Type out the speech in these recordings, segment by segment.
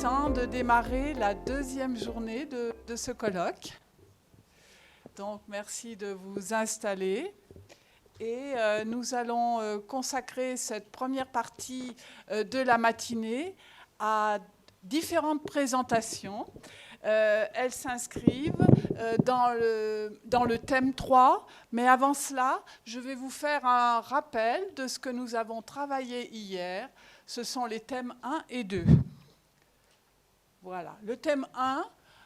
temps de démarrer la deuxième journée de ce colloque. Donc, merci de vous installer. Et nous allons consacrer cette première partie de la matinée à différentes présentations. Elles s'inscrivent dans le thème 3, mais avant cela, je vais vous faire un rappel de ce que nous avons travaillé hier. Ce sont les thèmes 1 et 2. Voilà, le thème 1,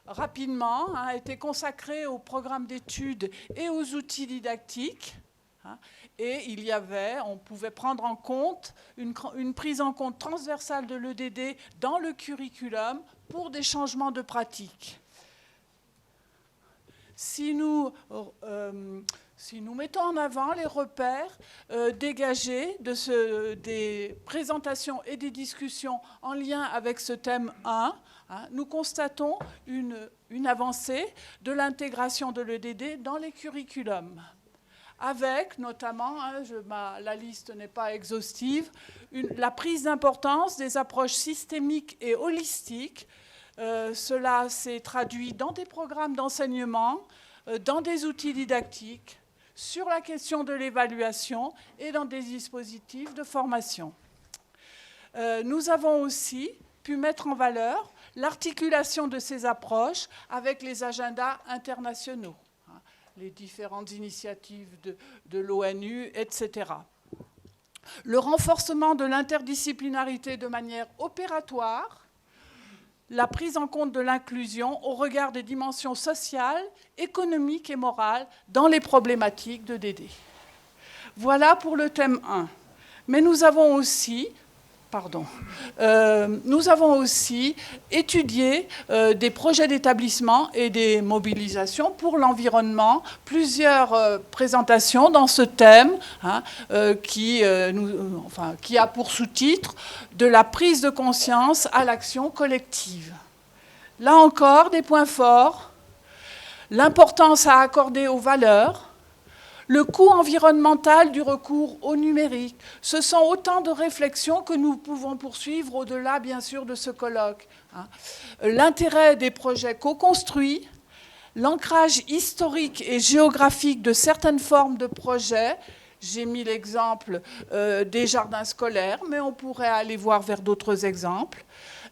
rapidement, a été consacré au programme d'études et aux outils didactiques. Et on pouvait prendre en compte une prise en compte transversale de l'EDD dans le curriculum pour des changements de pratique. Si nous mettons en avant les repères dégagés des présentations et des discussions en lien avec ce thème 1, nous constatons une avancée de l'intégration de l'EDD dans les curriculums, avec notamment, la liste n'est pas exhaustive, la prise d'importance des approches systémiques et holistiques. Cela s'est traduit dans des programmes d'enseignement, dans des outils didactiques, sur la question de l'évaluation et dans des dispositifs de formation. Nous avons aussi pu mettre en valeur l'articulation de ces approches avec les agendas internationaux, les différentes initiatives de l'ONU, etc. Le renforcement de l'interdisciplinarité de manière opératoire, la prise en compte de l'inclusion au regard des dimensions sociales, économiques et morales dans les problématiques de DD. Voilà pour le thème 1. Mais nous avons aussi étudié des projets d'établissement et des mobilisations pour l'environnement, plusieurs présentations dans ce thème qui a pour sous-titre « De la prise de conscience à l'action collective ». Là encore, des points forts, l'importance à accorder aux valeurs, le coût environnemental du recours au numérique. Ce sont autant de réflexions que nous pouvons poursuivre au-delà, bien sûr, de ce colloque. L'intérêt des projets co-construits, l'ancrage historique et géographique de certaines formes de projets. J'ai mis l'exemple des jardins scolaires, mais on pourrait aller voir vers d'autres exemples.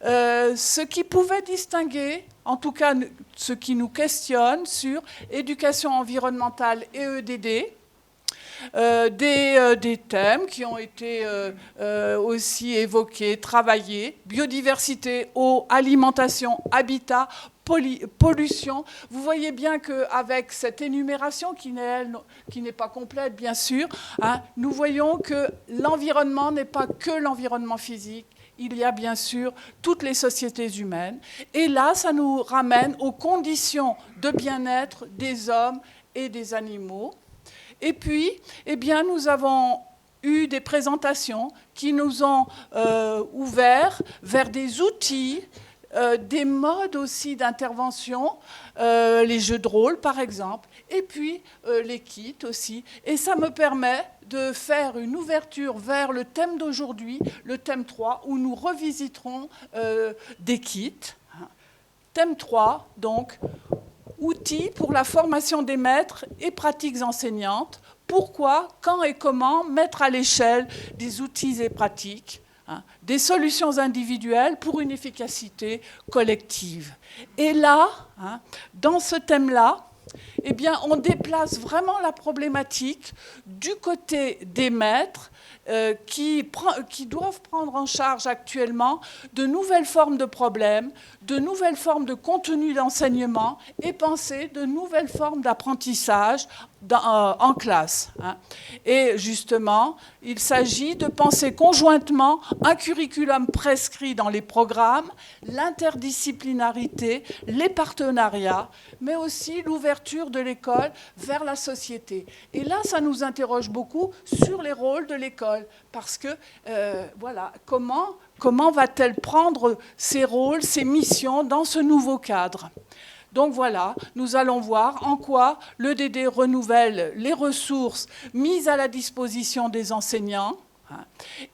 Ce qui pouvait distinguer, en tout cas ce qui nous questionne sur éducation environnementale et EDD, des thèmes qui ont été aussi évoqués, travaillés, biodiversité, eau, alimentation, habitat, pollution. Vous voyez bien qu'avec cette énumération, qui n'est pas complète bien sûr, nous voyons que l'environnement n'est pas que l'environnement physique. Il y a bien sûr toutes les sociétés humaines. Et là, ça nous ramène aux conditions de bien-être des hommes et des animaux. Et puis, nous avons eu des présentations qui nous ont ouvert vers des outils, des modes aussi d'intervention, les jeux de rôle par exemple, et puis les kits aussi. Et ça me permet de faire une ouverture vers le thème d'aujourd'hui, le thème 3, où nous revisiterons des kits. Thème 3, donc, outils pour la formation des maîtres et pratiques enseignantes. Pourquoi, quand et comment mettre à l'échelle des outils et pratiques, des solutions individuelles pour une efficacité collective. Et là, dans ce thème-là, on déplace vraiment la problématique du côté des maîtres qui doivent prendre en charge actuellement de nouvelles formes de problèmes, de nouvelles formes de contenu d'enseignement et penser de nouvelles formes d'apprentissage en classe. Et justement, il s'agit de penser conjointement un curriculum prescrit dans les programmes, l'interdisciplinarité, les partenariats, mais aussi l'ouverture de l'école vers la société. Et là, ça nous interroge beaucoup sur les rôles de l'école, parce que, comment va-t-elle prendre ses rôles, ses missions dans ce nouveau cadre ? Donc voilà, nous allons voir en quoi l'EDD renouvelle les ressources mises à la disposition des enseignants, hein.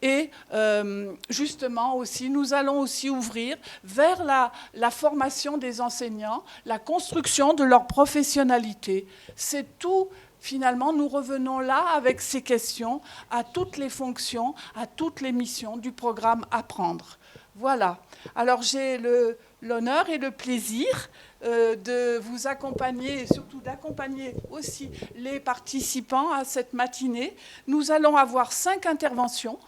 Et justement aussi, nous allons aussi ouvrir vers la formation des enseignants, la construction de leur professionnalité. C'est tout. Finalement, nous revenons là avec ces questions à toutes les fonctions, à toutes les missions du programme Apprendre. Voilà. Alors j'ai l'honneur et le plaisir de vous accompagner et surtout d'accompagner aussi les participants à cette matinée. Nous allons avoir 5 interventions.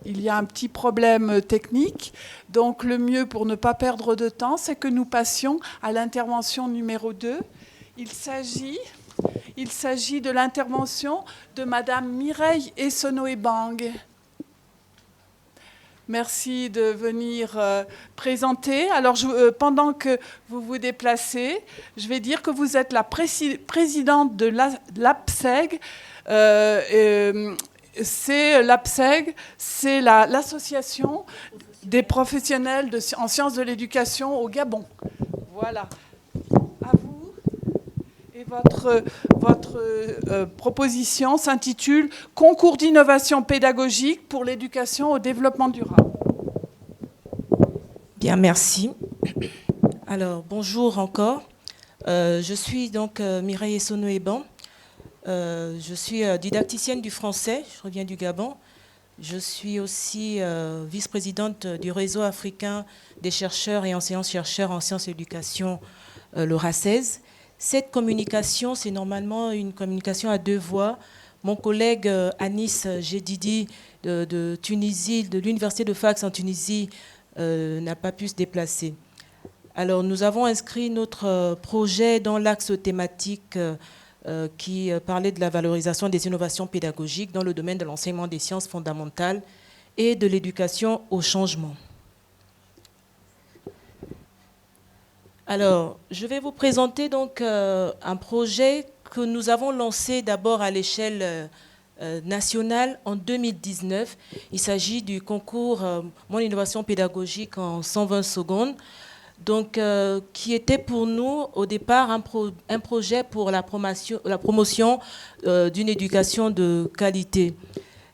Il y a un petit problème technique, donc le mieux pour ne pas perdre de temps, c'est que nous passions à l'intervention numéro 2. Il s'agit de l'intervention de Madame Mireille Essono-Ebang. Merci de venir présenter. Alors, pendant que vous vous déplacez, je vais dire que vous êtes la présidente de l'APSEG. L'APSEG, c'est l'association des professionnels en sciences de l'éducation au Gabon. Voilà. À vous. Et votre proposition s'intitule « Concours d'innovation pédagogique pour l'éducation au développement durable ». Bien, merci. Alors, bonjour encore. Je suis donc Mireille Essono-Ebang. Je suis didacticienne du français, je reviens du Gabon. Je suis aussi vice-présidente du réseau africain des chercheurs et enseignants-chercheurs en sciences et éducation, le RACES. Cette communication, c'est normalement une communication à 2 voix. Mon collègue Anis Jedidi de Tunisie, de l'Université de Fax en Tunisie, n'a pas pu se déplacer. Alors, nous avons inscrit notre projet dans l'axe thématique qui parlait de la valorisation des innovations pédagogiques dans le domaine de l'enseignement des sciences fondamentales et de l'éducation au changement. Alors, je vais vous présenter donc un projet que nous avons lancé d'abord à l'échelle nationale en 2019. Il s'agit du concours Mon innovation pédagogique en 120 secondes, donc, qui était pour nous au départ un projet pour la promotion d'une éducation de qualité.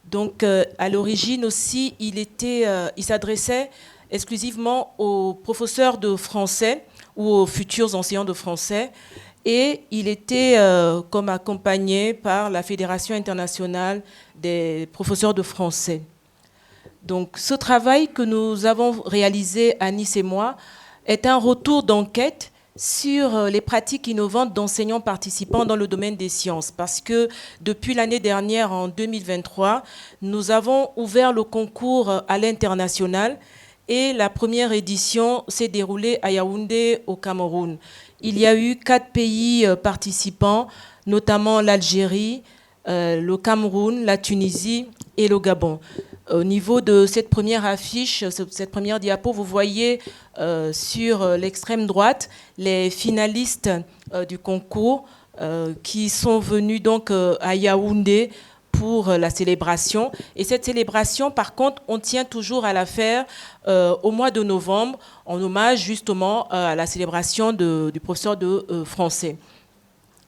Donc, à l'origine aussi, il s'adressait exclusivement aux professeurs de français ou aux futurs enseignants de français. Et il était comme accompagné par la Fédération internationale des professeurs de français. Donc, ce travail que nous avons réalisé, Anis et moi, est un retour d'enquête sur les pratiques innovantes d'enseignants participants dans le domaine des sciences. Parce que depuis l'année dernière, en 2023, nous avons ouvert le concours à l'international et la première édition s'est déroulée à Yaoundé, au Cameroun. Il y a eu 4 pays participants, notamment l'Algérie, le Cameroun, la Tunisie et le Gabon. Au niveau de cette première affiche, cette première diapo, vous voyez sur l'extrême droite les finalistes du concours qui sont venus donc à Yaoundé pour la célébration. Et cette célébration, par contre, on tient toujours à la faire au mois de novembre, en hommage justement à la célébration du professeur de français.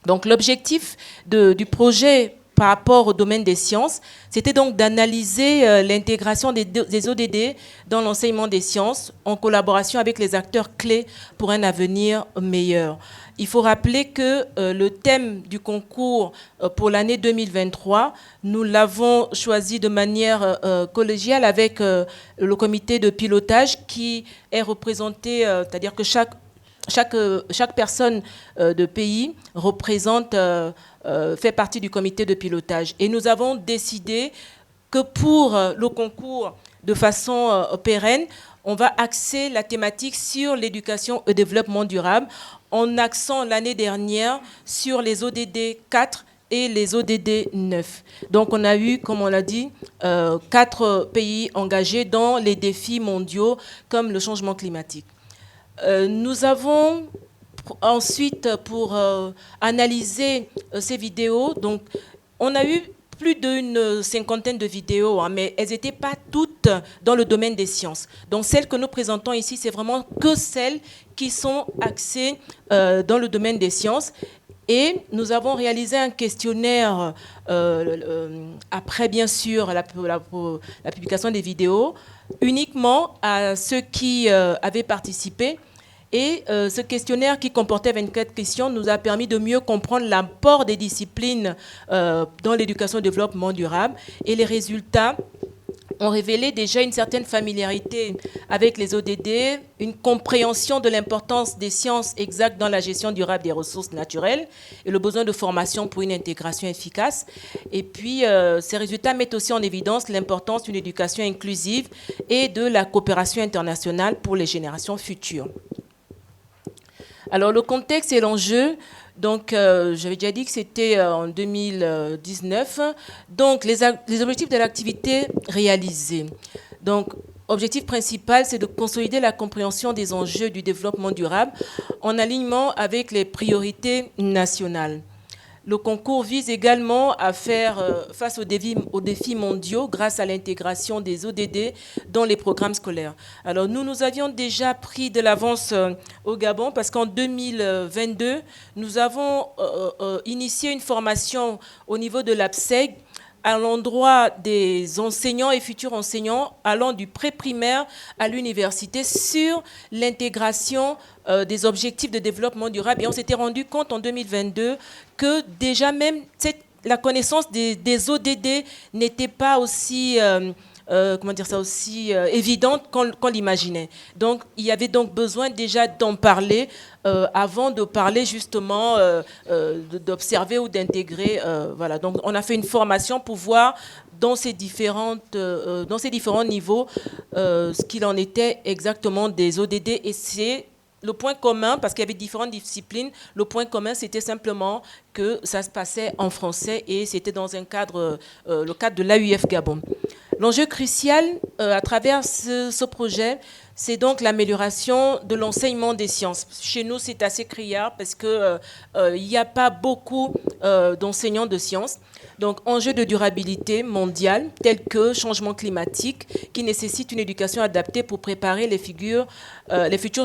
Donc l'objectif du projet par rapport au domaine des sciences, c'était donc d'analyser l'intégration des ODD dans l'enseignement des sciences en collaboration avec les acteurs clés pour un avenir meilleur. Il faut rappeler que le thème du concours pour l'année 2023, nous l'avons choisi de manière collégiale avec le comité de pilotage qui est représenté, c'est-à-dire que chaque personne de pays représente, fait partie du comité de pilotage. Et nous avons décidé que pour le concours, de façon pérenne, on va axer la thématique sur l'éducation et développement durable, en axant l'année dernière sur les ODD 4 et les ODD 9. Donc on a eu, comme on l'a dit, 4 pays engagés dans les défis mondiaux comme le changement climatique. Nous avons ensuite, pour analyser ces vidéos, donc on a eu plus d'une 50aine de vidéos, hein, mais elles n'étaient pas toutes dans le domaine des sciences. Donc celles que nous présentons ici, c'est vraiment que celles qui sont axées dans le domaine des sciences. Et nous avons réalisé un questionnaire après, bien sûr, la publication des vidéos, uniquement à ceux qui avaient participé. Et ce questionnaire qui comportait 24 questions nous a permis de mieux comprendre l'apport des disciplines dans l'éducation au développement durable. Et les résultats ont révélé déjà une certaine familiarité avec les ODD, une compréhension de l'importance des sciences exactes dans la gestion durable des ressources naturelles et le besoin de formation pour une intégration efficace. Et puis, ces résultats mettent aussi en évidence l'importance d'une éducation inclusive et de la coopération internationale pour les générations futures. Alors, le contexte et l'enjeu, donc j'avais déjà dit que c'était en 2019. Donc, les objectifs de l'activité réalisée. Donc, objectif principal, c'est de consolider la compréhension des enjeux du développement durable en alignement avec les priorités nationales. Le concours vise également à faire face aux défis mondiaux grâce à l'intégration des ODD dans les programmes scolaires. Alors nous avions déjà pris de l'avance au Gabon parce qu'en 2022, nous avons initié une formation au niveau de l'APSEG à l'endroit des enseignants et futurs enseignants allant du pré-primaire à l'université sur l'intégration des objectifs de développement durable. Et on s'était rendu compte en 2022 que déjà même la connaissance des ODD n'était pas aussi... évidente qu'on l'imaginait. Donc, il y avait donc besoin déjà d'en parler avant de parler justement d'observer ou d'intégrer. Voilà. Donc, on a fait une formation pour voir dans ces différents niveaux ce qu'il en était exactement des ODD. Et c'est le point commun, parce qu'il y avait différentes disciplines, le point commun, c'était simplement que ça se passait en français et c'était dans un cadre, le cadre de l'AUF Gabon. L'enjeu crucial à travers ce projet, c'est donc l'amélioration de l'enseignement des sciences. Chez nous, c'est assez criard parce qu'il n'y a pas beaucoup d'enseignants de sciences. Donc, enjeux de durabilité mondiale, tels que changement climatique, qui nécessitent une éducation adaptée pour préparer les futures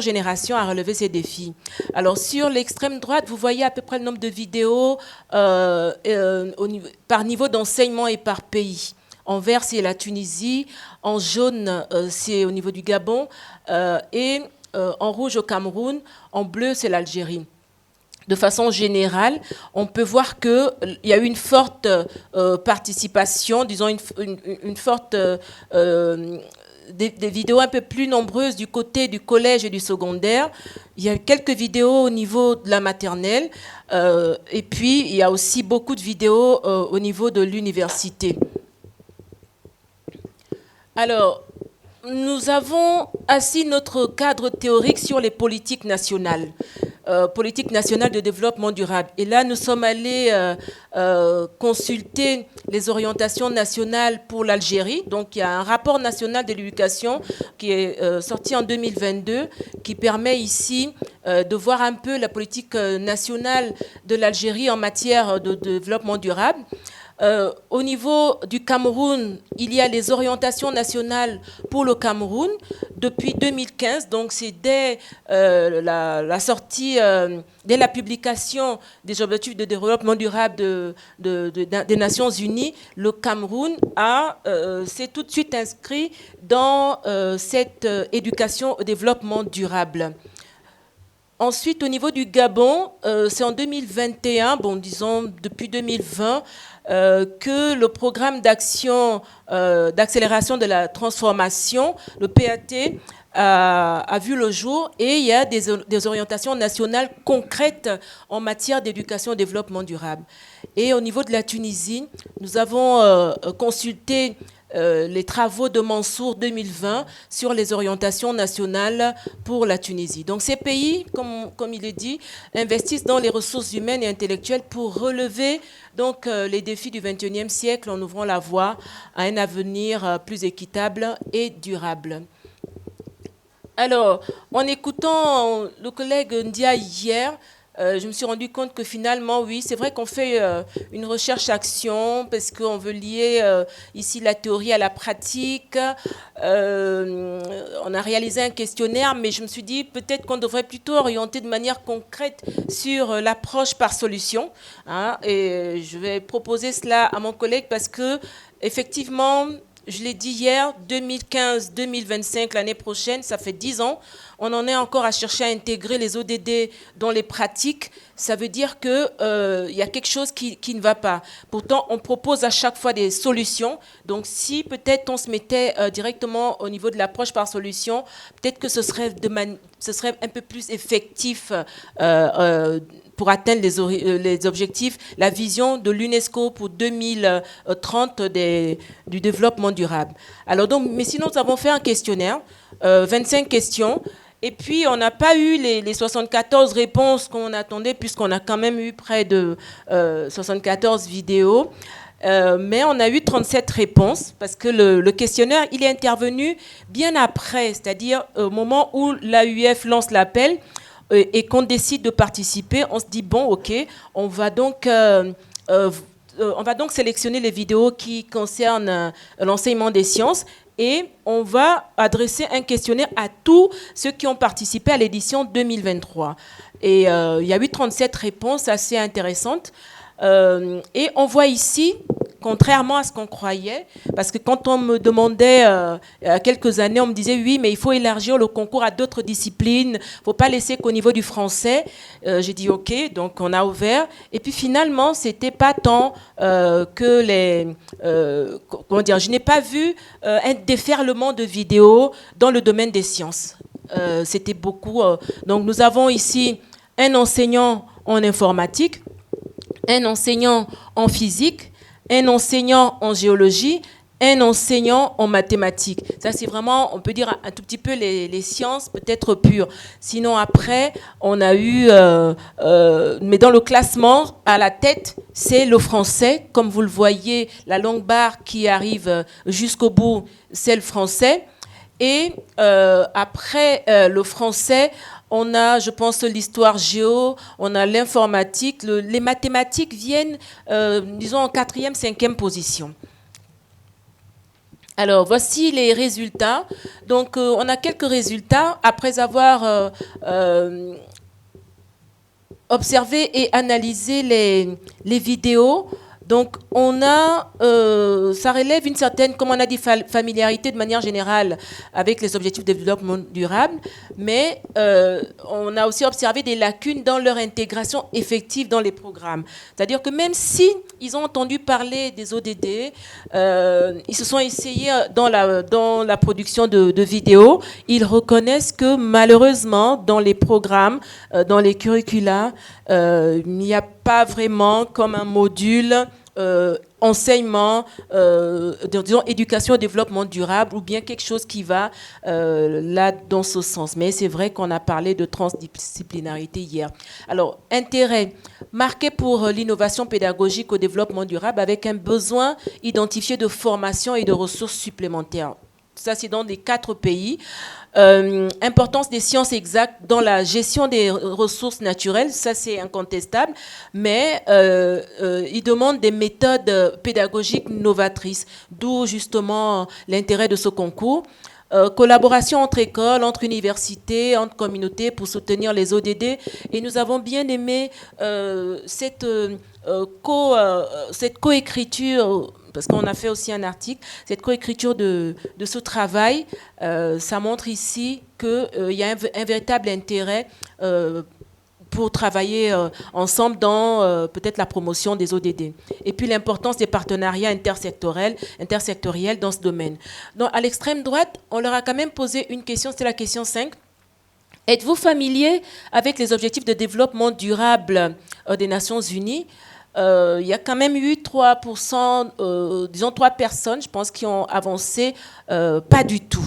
générations à relever ces défis. Alors, sur l'extrême droite, vous voyez à peu près le nombre de vidéos par niveau d'enseignement et par pays. En vert, c'est la Tunisie. En jaune, c'est au niveau du Gabon. Et en rouge, au Cameroun. En bleu, c'est l'Algérie. De façon générale, on peut voir qu'il y a eu une forte participation, disons une forte... des vidéos un peu plus nombreuses du côté du collège et du secondaire. Il y a quelques vidéos au niveau de la maternelle. Et puis, il y a aussi beaucoup de vidéos au niveau de l'université. Alors, nous avons assis notre cadre théorique sur les politiques nationales. Politique nationale de développement durable. Et là, nous sommes allés consulter les orientations nationales pour l'Algérie. Donc, il y a un rapport national de l'éducation qui est sorti en 2022, qui permet ici de voir un peu la politique nationale de l'Algérie en matière de développement durable. Au niveau du Cameroun, il y a les orientations nationales pour le Cameroun depuis 2015. Donc, c'est dès la sortie, dès la publication des objectifs de développement durable des Nations Unies, le Cameroun s'est tout de suite inscrit dans cette éducation au développement durable. Ensuite, au niveau du Gabon, c'est en 2021, disons depuis 2020, que le programme d'action, d'accélération de la transformation, le PAT, a vu le jour et il y a des orientations nationales concrètes en matière d'éducation au développement durable. Et au niveau de la Tunisie, nous avons consulté les travaux de Mansour 2020 sur les orientations nationales pour la Tunisie. Donc ces pays, comme il est dit, investissent dans les ressources humaines et intellectuelles pour relever donc, les défis du XXIe siècle en ouvrant la voie à un avenir plus équitable et durable. Alors, en écoutant le collègue Ndia hier, je me suis rendu compte que finalement, oui, c'est vrai qu'on fait une recherche-action parce qu'on veut lier ici la théorie à la pratique. On a réalisé un questionnaire, mais je me suis dit peut-être qu'on devrait plutôt orienter de manière concrète sur l'approche par solution. Hein, et je vais proposer cela à mon collègue parce que, effectivement, je l'ai dit hier, 2015-2025, l'année prochaine, ça fait 10 ans. On en est encore à chercher à intégrer les ODD dans les pratiques. Ça veut dire qu'il y a quelque chose qui ne va pas. Pourtant, on propose à chaque fois des solutions. Donc, si peut-être on se mettait directement au niveau de l'approche par solution, peut-être que ce serait un peu plus effectif pour atteindre les objectifs, la vision de l'UNESCO pour 2030 du développement durable. Alors donc, mais sinon, nous avons fait un questionnaire, 25 questions, et puis on n'a pas eu les 74 réponses qu'on attendait, puisqu'on a quand même eu près de 74 vidéos. Mais on a eu 37 réponses, parce que le questionnaire, il est intervenu bien après, c'est-à-dire au moment où l'AUF lance l'appel, et qu'on décide de participer, on se dit, bon, ok, on va donc sélectionner les vidéos qui concernent l'enseignement des sciences et on va adresser un questionnaire à tous ceux qui ont participé à l'édition 2023. Et il y a eu 37 réponses assez intéressantes. Et on voit ici, contrairement à ce qu'on croyait, parce que quand on me demandait il y a quelques années, on me disait oui, mais il faut élargir le concours à d'autres disciplines, il ne faut pas laisser qu'au niveau du français. J'ai dit ok, donc on a ouvert. Et puis finalement, c'était pas tant que comment dire, je n'ai pas vu un déferlement de vidéos dans le domaine des sciences. C'était beaucoup. Donc nous avons ici un enseignant en informatique, un enseignant en physique, un enseignant en géologie, un enseignant en mathématiques. Ça, c'est vraiment, on peut dire, un tout petit peu les sciences peut-être pures. Sinon, après, on a eu... mais dans le classement, à la tête, c'est le français. Comme vous le voyez, la longue barre qui arrive jusqu'au bout, c'est le français. Et après le français, on a, je pense, l'histoire géo, on a l'informatique. Les mathématiques viennent, disons, en 4e, 5e position. Alors, voici les résultats. Donc, on a quelques résultats après avoir observé et analysé les vidéos. Donc, on a, ça relève une certaine, comme on a dit, familiarité de manière générale avec les objectifs de développement durable, mais on a aussi observé des lacunes dans leur intégration effective dans les programmes. C'est-à-dire que même si ils ont entendu parler des ODD, ils se sont essayés dans la production de vidéos, ils reconnaissent que malheureusement, dans les programmes, dans les curricula, il n'y a pas vraiment comme un module enseignement, disons éducation et développement durable, ou bien quelque chose qui va là dans ce sens. Mais c'est vrai qu'on a parlé de transdisciplinarité hier. Alors, intérêt marqué pour l'innovation pédagogique au développement durable avec un besoin identifié de formation et de ressources supplémentaires. Ça, c'est dans les 4 pays. Importance des sciences exactes dans la gestion des ressources naturelles, ça c'est incontestable, mais il demande des méthodes pédagogiques novatrices, d'où justement l'intérêt de ce concours. Collaboration entre écoles, entre universités, entre communautés pour soutenir les ODD. Et nous avons bien aimé cette coécriture, parce qu'on a fait aussi un article, cette coécriture de ce travail. Ça montre ici qu'il y a un véritable intérêt pour travailler ensemble dans peut-être la promotion des ODD. Et puis l'importance des partenariats intersectoriels dans ce domaine. Donc, à l'extrême droite, on leur a quand même posé une question, c'est la question 5. Êtes-vous familier avec les objectifs de développement durable des Nations Unies ? Il y a quand même eu 3%, disons 3 personnes, je pense, qui ont avancé. Pas du tout.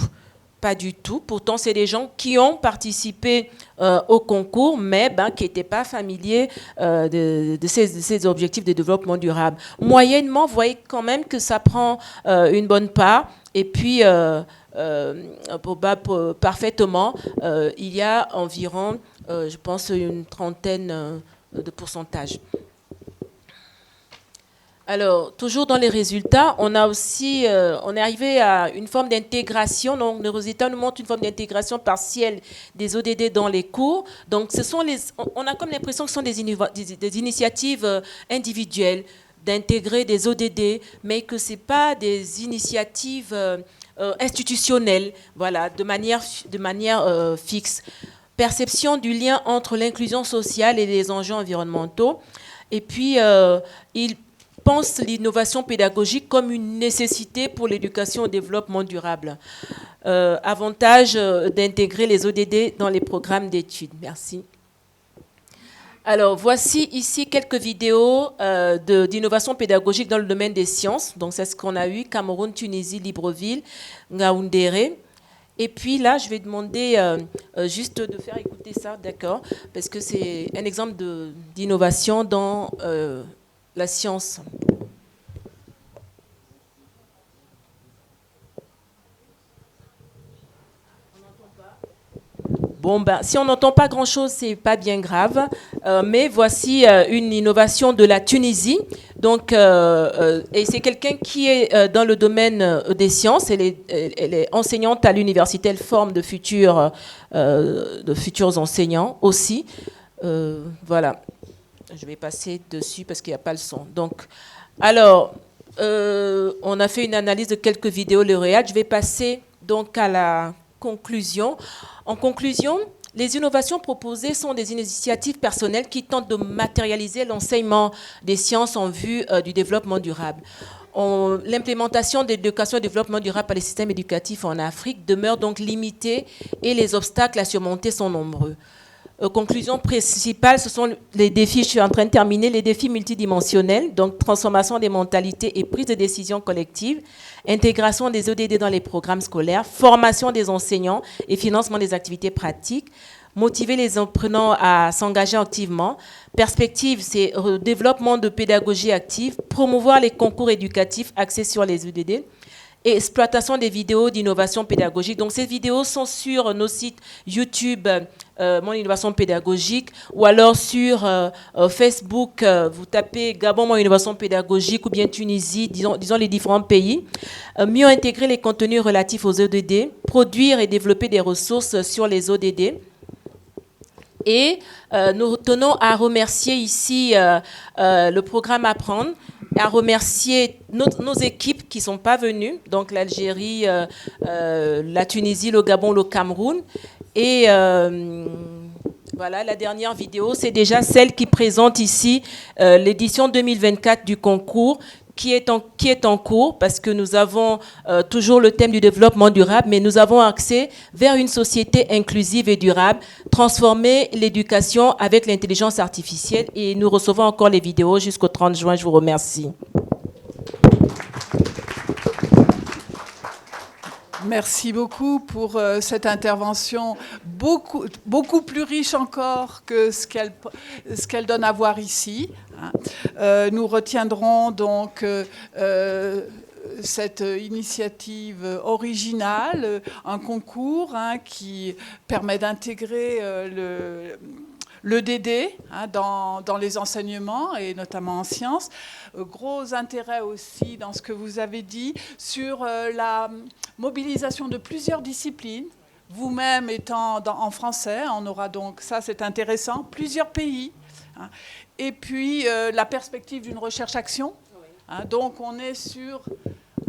Pas du tout. Pourtant, c'est des gens qui ont participé au concours, mais qui n'étaient pas familiers de ces objectifs de développement durable. Moyennement, vous voyez quand même que ça prend une bonne part. Et puis, parfaitement, il y a environ je pense, une trentaine de pourcentages. Alors, toujours dans les résultats, on a aussi, on est arrivé à une forme d'intégration. Donc, le résultat nous montre une forme d'intégration partielle des ODD dans les cours. Donc, on a comme l'impression que ce sont des initiatives individuelles d'intégrer des ODD, mais que ce n'est pas des initiatives institutionnelles, voilà, de manière fixe. Perception du lien entre l'inclusion sociale et les enjeux environnementaux. Et puis, il pense l'innovation pédagogique comme une nécessité pour l'éducation au développement durable. Avantage d'intégrer les ODD dans les programmes d'études. Merci. Alors, voici ici quelques vidéos d'innovation pédagogique dans le domaine des sciences. Donc, c'est ce qu'on a eu, Cameroun, Tunisie, Libreville, Ngaoundéré. Et puis là, je vais demander juste de faire écouter ça, d'accord, parce que c'est un exemple d'innovation dans la science. Bon, ben, si on n'entend pas grand-chose, c'est pas bien grave. Mais voici une innovation de la Tunisie. Donc, et c'est quelqu'un qui est dans le domaine des sciences. Elle est enseignante à l'université. Elle forme de futurs enseignants aussi. Voilà. Je vais passer dessus parce qu'il n'y a pas le son. Donc, alors, on a fait une analyse de quelques vidéos lauréates. Je vais passer donc à la conclusion. En conclusion, les innovations proposées sont des initiatives personnelles qui tentent de matérialiser l'enseignement des sciences en vue du développement durable. L'implémentation de l'éducation et du développement durable par les systèmes éducatifs en Afrique demeure donc limitée et les obstacles à surmonter sont nombreux. Conclusion principale, ce sont les défis, je suis en train de terminer, les défis multidimensionnels, donc transformation des mentalités et prise de décision collective, intégration des ODD dans les programmes scolaires, formation des enseignants et financement des activités pratiques, motiver les apprenants à s'engager activement, perspective, c'est développement de pédagogie active, promouvoir les concours éducatifs axés sur les ODD, et exploitation des vidéos d'innovation pédagogique. Donc, ces vidéos sont sur nos sites YouTube, Mon Innovation Pédagogique, ou alors sur Facebook, vous tapez Gabon, Mon Innovation Pédagogique, ou bien Tunisie, disons les différents pays. Mieux intégrer les contenus relatifs aux ODD, produire et développer des ressources sur les ODD. Et nous tenons à remercier ici le programme Apprendre, à remercier nos équipes qui ne sont pas venues, donc l'Algérie, la Tunisie, le Gabon, le Cameroun. Et voilà, la dernière vidéo, c'est déjà celle qui présente ici l'édition 2024 du concours, qui est en cours, parce que nous avons toujours le thème du développement durable, mais nous avons accès vers une société inclusive et durable, transformer l'éducation avec l'intelligence artificielle, et nous recevons encore les vidéos jusqu'au 30 juin. Je vous remercie. Merci beaucoup pour cette intervention beaucoup plus riche encore que ce qu'elle donne à voir ici. Nous retiendrons donc cette initiative originale, un concours qui permet d'intégrer l'EDD dans les enseignements et notamment en sciences. Gros intérêt aussi dans ce que vous avez dit sur la mobilisation de plusieurs disciplines. Vous-même étant en français, on aura donc, ça c'est intéressant, plusieurs pays. Et puis la perspective d'une recherche-action. Donc on est sur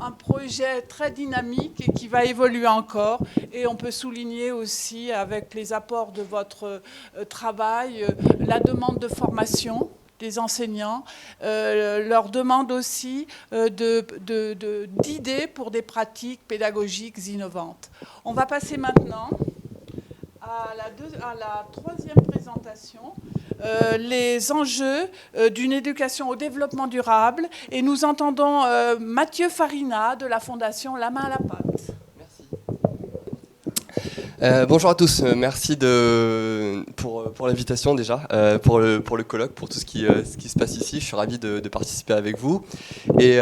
un projet très dynamique et qui va évoluer encore. Et on peut souligner aussi, avec les apports de votre travail, la demande de formation des enseignants, leur demande aussi d'idées pour des pratiques pédagogiques innovantes. On va passer maintenant à la troisième présentation, les enjeux d'une éducation au développement durable. Et nous entendons Mathieu Farina de la Fondation La Main à la Pâte. Bonjour à tous, merci pour l'invitation déjà, pour le colloque, pour tout ce qui se passe ici. Je suis ravi de participer avec vous. Et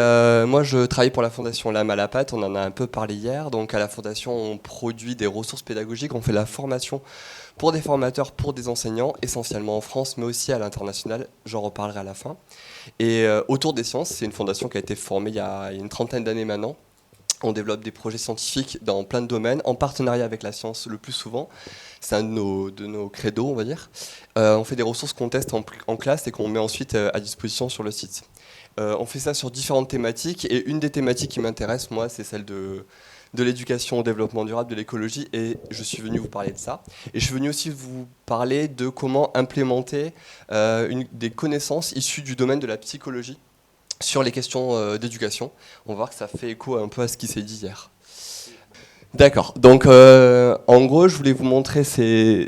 moi, je travaille pour la Fondation L'Âme à la Pâte, on en a un peu parlé hier. Donc à la Fondation, on produit des ressources pédagogiques, on fait la formation pour des formateurs, pour des enseignants, essentiellement en France, mais aussi à l'international. J'en reparlerai à la fin. Et autour des sciences, c'est une fondation qui a été formée il y a une trentaine d'années maintenant. On développe des projets scientifiques dans plein de domaines, en partenariat avec la science le plus souvent. C'est un de nos credos, on va dire. On fait des ressources qu'on teste en classe et qu'on met ensuite à disposition sur le site. On fait ça sur différentes thématiques. Et une des thématiques qui m'intéresse, moi, c'est celle de l'éducation au développement durable, de l'écologie. Et je suis venu vous parler de ça. Et je suis venu aussi vous parler de comment implémenter des connaissances issues du domaine de la psychologie sur les questions d'éducation. On va voir que ça fait écho un peu à ce qui s'est dit hier. D'accord, donc en gros je voulais vous montrer j'ai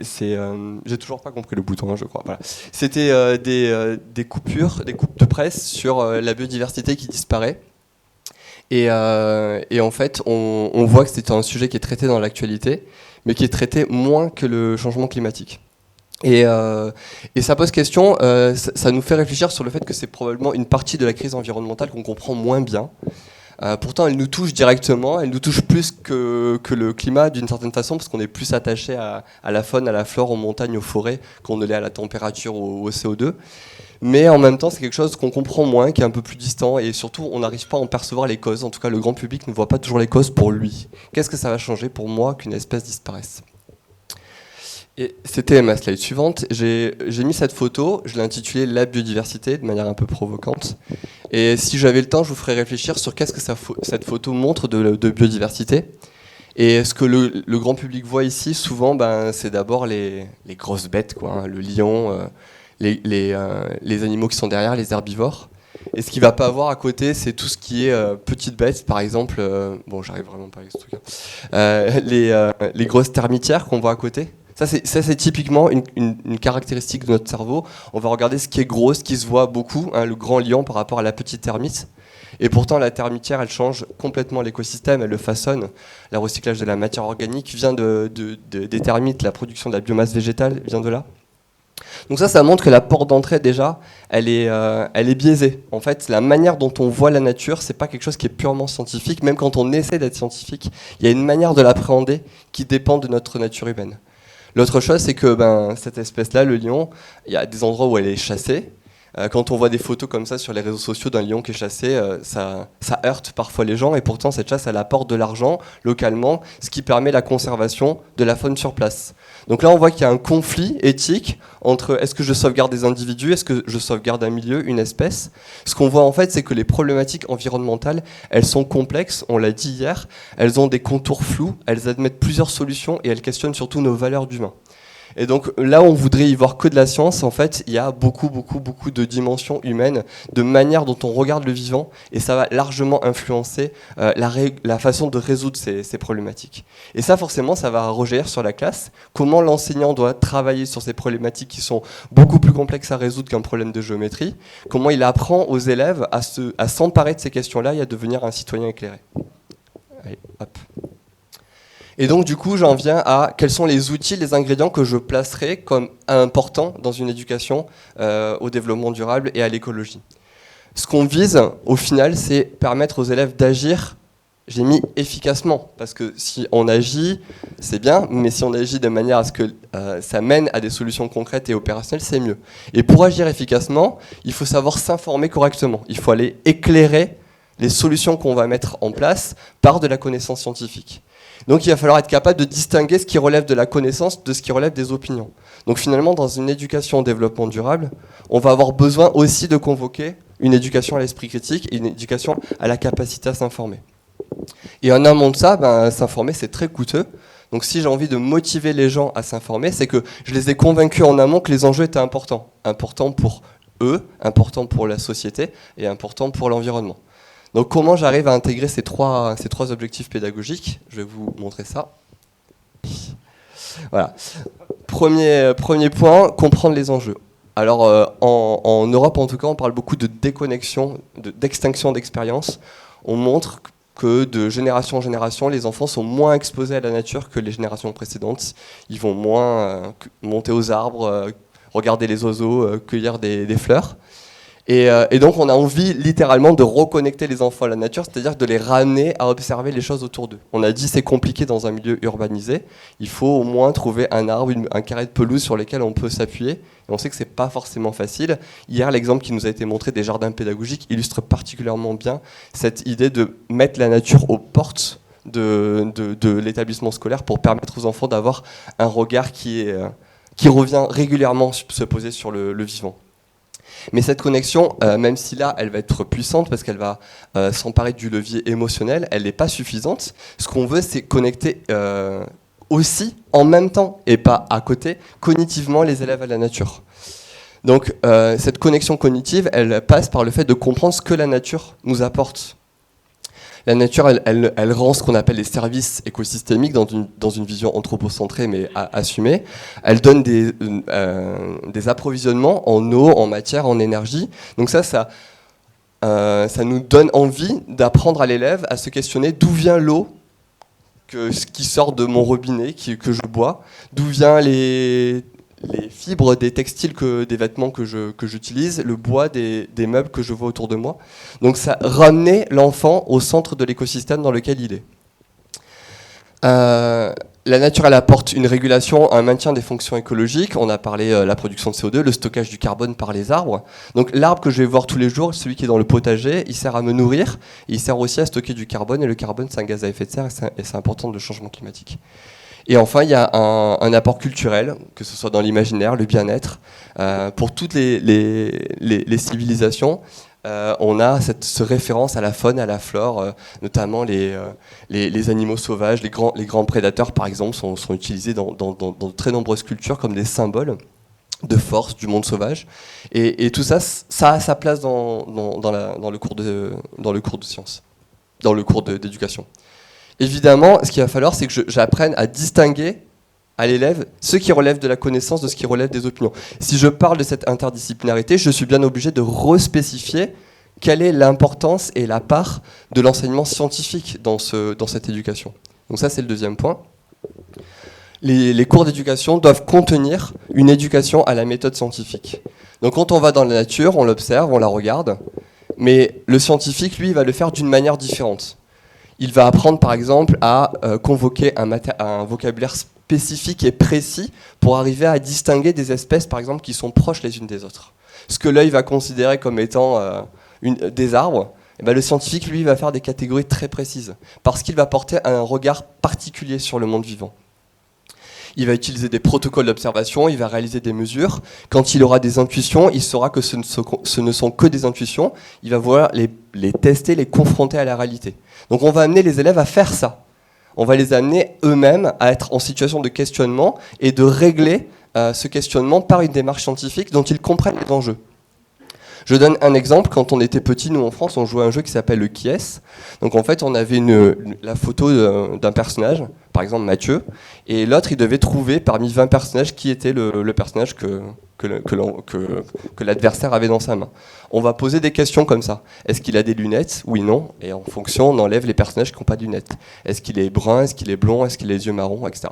toujours pas compris le bouton, je crois. Voilà. C'était des coupes de presse sur la biodiversité qui disparaît. Et en fait on voit que c'est un sujet qui est traité dans l'actualité, mais qui est traité moins que le changement climatique. Et ça pose question, ça nous fait réfléchir sur le fait que c'est probablement une partie de la crise environnementale qu'on comprend moins bien. Pourtant, elle nous touche directement, elle nous touche plus que le climat d'une certaine façon, parce qu'on est plus attaché à la faune, à la flore, aux montagnes, aux forêts, qu'on ne l'est à la température ou au CO2. Mais en même temps, c'est quelque chose qu'on comprend moins, qui est un peu plus distant, et surtout, on n'arrive pas à en percevoir les causes. En tout cas, le grand public ne voit pas toujours les causes pour lui. Qu'est-ce que ça va changer pour moi qu'une espèce disparaisse ? Et c'était ma slide suivante. J'ai mis cette photo, je l'ai intitulée « La biodiversité » de manière un peu provocante. Et si j'avais le temps, je vous ferais réfléchir sur qu'est-ce que cette photo montre de biodiversité. Et ce que le grand public voit ici, souvent, c'est d'abord les grosses bêtes, quoi, hein, le lion, les animaux qui sont derrière, les herbivores. Et ce qu'il ne va pas avoir à côté, c'est tout ce qui est petites bêtes, par exemple, bon, j'arrive vraiment pas avec ce truc, hein, les grosses termitières qu'on voit à côté. Ça, c'est typiquement une caractéristique de notre cerveau. On va regarder ce qui est gros, ce qui se voit beaucoup, hein, le grand lion par rapport à la petite termite. Et pourtant, la termitière, elle change complètement l'écosystème, elle le façonne. Le recyclage de la matière organique vient des termites, la production de la biomasse végétale vient de là. Donc ça montre que la porte d'entrée, déjà, elle est biaisée. En fait, la manière dont on voit la nature, c'est pas quelque chose qui est purement scientifique. Même quand on essaie d'être scientifique, il y a une manière de l'appréhender qui dépend de notre nature humaine. L'autre chose, c'est que cette espèce-là, le lion, il y a des endroits où elle est chassée. Quand on voit des photos comme ça sur les réseaux sociaux d'un lion qui est chassé, ça heurte parfois les gens. Et pourtant, cette chasse, elle apporte de l'argent localement, ce qui permet la conservation de la faune sur place. Donc là, on voit qu'il y a un conflit éthique entre est-ce que je sauvegarde des individus, est-ce que je sauvegarde un milieu, une espèce. Ce qu'on voit en fait, c'est que les problématiques environnementales, elles sont complexes, on l'a dit hier, elles ont des contours flous, elles admettent plusieurs solutions et elles questionnent surtout nos valeurs d'humains. Et donc là où on voudrait y voir que de la science, en fait, il y a beaucoup de dimensions humaines, de manière dont on regarde le vivant, et ça va largement influencer la façon de résoudre ces problématiques. Et ça, forcément, ça va rejaillir sur la classe. Comment l'enseignant doit travailler sur ces problématiques qui sont beaucoup plus complexes à résoudre qu'un problème de géométrie. Comment il apprend aux élèves à s'emparer de ces questions-là et à devenir un citoyen éclairé. Allez, hop. Et donc du coup j'en viens à quels sont les outils, les ingrédients que je placerai comme importants dans une éducation au développement durable et à l'écologie. Ce qu'on vise au final, c'est permettre aux élèves d'agir, j'ai mis efficacement, parce que si on agit, c'est bien, mais si on agit de manière à ce que ça mène à des solutions concrètes et opérationnelles, c'est mieux. Et pour agir efficacement, il faut savoir s'informer correctement, il faut aller éclairer les solutions qu'on va mettre en place par de la connaissance scientifique. Donc il va falloir être capable de distinguer ce qui relève de la connaissance de ce qui relève des opinions. Donc finalement, dans une éducation au développement durable, on va avoir besoin aussi de convoquer une éducation à l'esprit critique et une éducation à la capacité à s'informer. Et en amont de ça, s'informer, c'est très coûteux. Donc si j'ai envie de motiver les gens à s'informer, c'est que je les ai convaincus en amont que les enjeux étaient importants. Importants pour eux, importants pour la société et importants pour l'environnement. Donc comment j'arrive à intégrer ces trois objectifs pédagogiques ? Je vais vous montrer ça. Voilà. Premier point, comprendre les enjeux. Alors en Europe en tout cas, on parle beaucoup de déconnexion, d'extinction d'expérience. On montre que de génération en génération, les enfants sont moins exposés à la nature que les générations précédentes. Ils vont moins monter aux arbres, regarder les oiseaux, cueillir des fleurs. Et donc on a envie littéralement de reconnecter les enfants à la nature, c'est-à-dire de les ramener à observer les choses autour d'eux. On a dit c'est compliqué dans un milieu urbanisé, il faut au moins trouver un arbre, un carré de pelouse sur lequel on peut s'appuyer. Et on sait que c'est pas forcément facile. Hier, l'exemple qui nous a été montré des jardins pédagogiques illustre particulièrement bien cette idée de mettre la nature aux portes de l'établissement scolaire pour permettre aux enfants d'avoir un regard qui revient régulièrement se poser sur le vivant. Mais cette connexion, même si là, elle va être puissante parce qu'elle va s'emparer du levier émotionnel, elle n'est pas suffisante. Ce qu'on veut, c'est connecter aussi, en même temps, et pas à côté, cognitivement les élèves à la nature. Donc, cette connexion cognitive, elle passe par le fait de comprendre ce que la nature nous apporte. La nature, elle rend ce qu'on appelle les services écosystémiques dans une vision anthropocentrée mais assumée. Elle donne des approvisionnements en eau, en matière, en énergie. Donc ça nous donne envie d'apprendre à l'élève à se questionner d'où vient l'eau qui sort de mon robinet, que je bois, d'où vient les fibres des textiles, des vêtements que j'utilise, le bois des meubles que je vois autour de moi. Donc ça ramener l'enfant au centre de l'écosystème dans lequel il est. La nature, elle apporte une régulation, un maintien des fonctions écologiques. On a parlé de la production de CO2, le stockage du carbone par les arbres. Donc l'arbre que je vais voir tous les jours, celui qui est dans le potager, il sert à me nourrir, et il sert aussi à stocker du carbone, et le carbone, c'est un gaz à effet de serre, et c'est important de le changement climatique. Et enfin, il y a un apport culturel, que ce soit dans l'imaginaire, le bien-être. Pour toutes les civilisations, on a cette référence à la faune, à la flore, notamment les animaux sauvages, les grands prédateurs, par exemple, sont utilisés dans de très nombreuses cultures comme des symboles de force du monde sauvage. Et tout ça, ça a sa place dans le cours de sciences, dans le cours d'éducation. Évidemment, ce qu'il va falloir, c'est que j'apprenne à distinguer à l'élève ce qui relève de la connaissance de ce qui relève des opinions. Si je parle de cette interdisciplinarité, je suis bien obligé de respécifier quelle est l'importance et la part de l'enseignement scientifique dans cette éducation. Donc ça, c'est le deuxième point. Les cours d'éducation doivent contenir une éducation à la méthode scientifique. Donc quand on va dans la nature, on l'observe, on la regarde, mais le scientifique, lui, va le faire d'une manière différente. Il va apprendre par exemple à convoquer un vocabulaire spécifique et précis pour arriver à distinguer des espèces par exemple qui sont proches les unes des autres. Ce que l'œil va considérer comme étant des arbres, et bien le scientifique lui va faire des catégories très précises parce qu'il va porter un regard particulier sur le monde vivant. Il va utiliser des protocoles d'observation, il va réaliser des mesures. Quand il aura des intuitions, il saura que ce ne sont que des intuitions. Il va vouloir les tester, les confronter à la réalité. Donc on va amener les élèves à faire ça. On va les amener eux-mêmes à être en situation de questionnement et de régler ce questionnement par une démarche scientifique dont ils comprennent les enjeux. Je donne un exemple. Quand on était petit, nous en France, on jouait à un jeu qui s'appelle le Qui est-ce. Donc en fait, on avait la photo d'un personnage, par exemple Mathieu, et l'autre, il devait trouver parmi 20 personnages qui était le personnage que l'adversaire avait dans sa main. On va poser des questions comme ça. Est-ce qu'il a des lunettes? Oui, non. Et en fonction, on enlève les personnages qui n'ont pas de lunettes. Est-ce qu'il est brun? Est-ce qu'il est blond? Est-ce qu'il a les yeux marrons? Etc.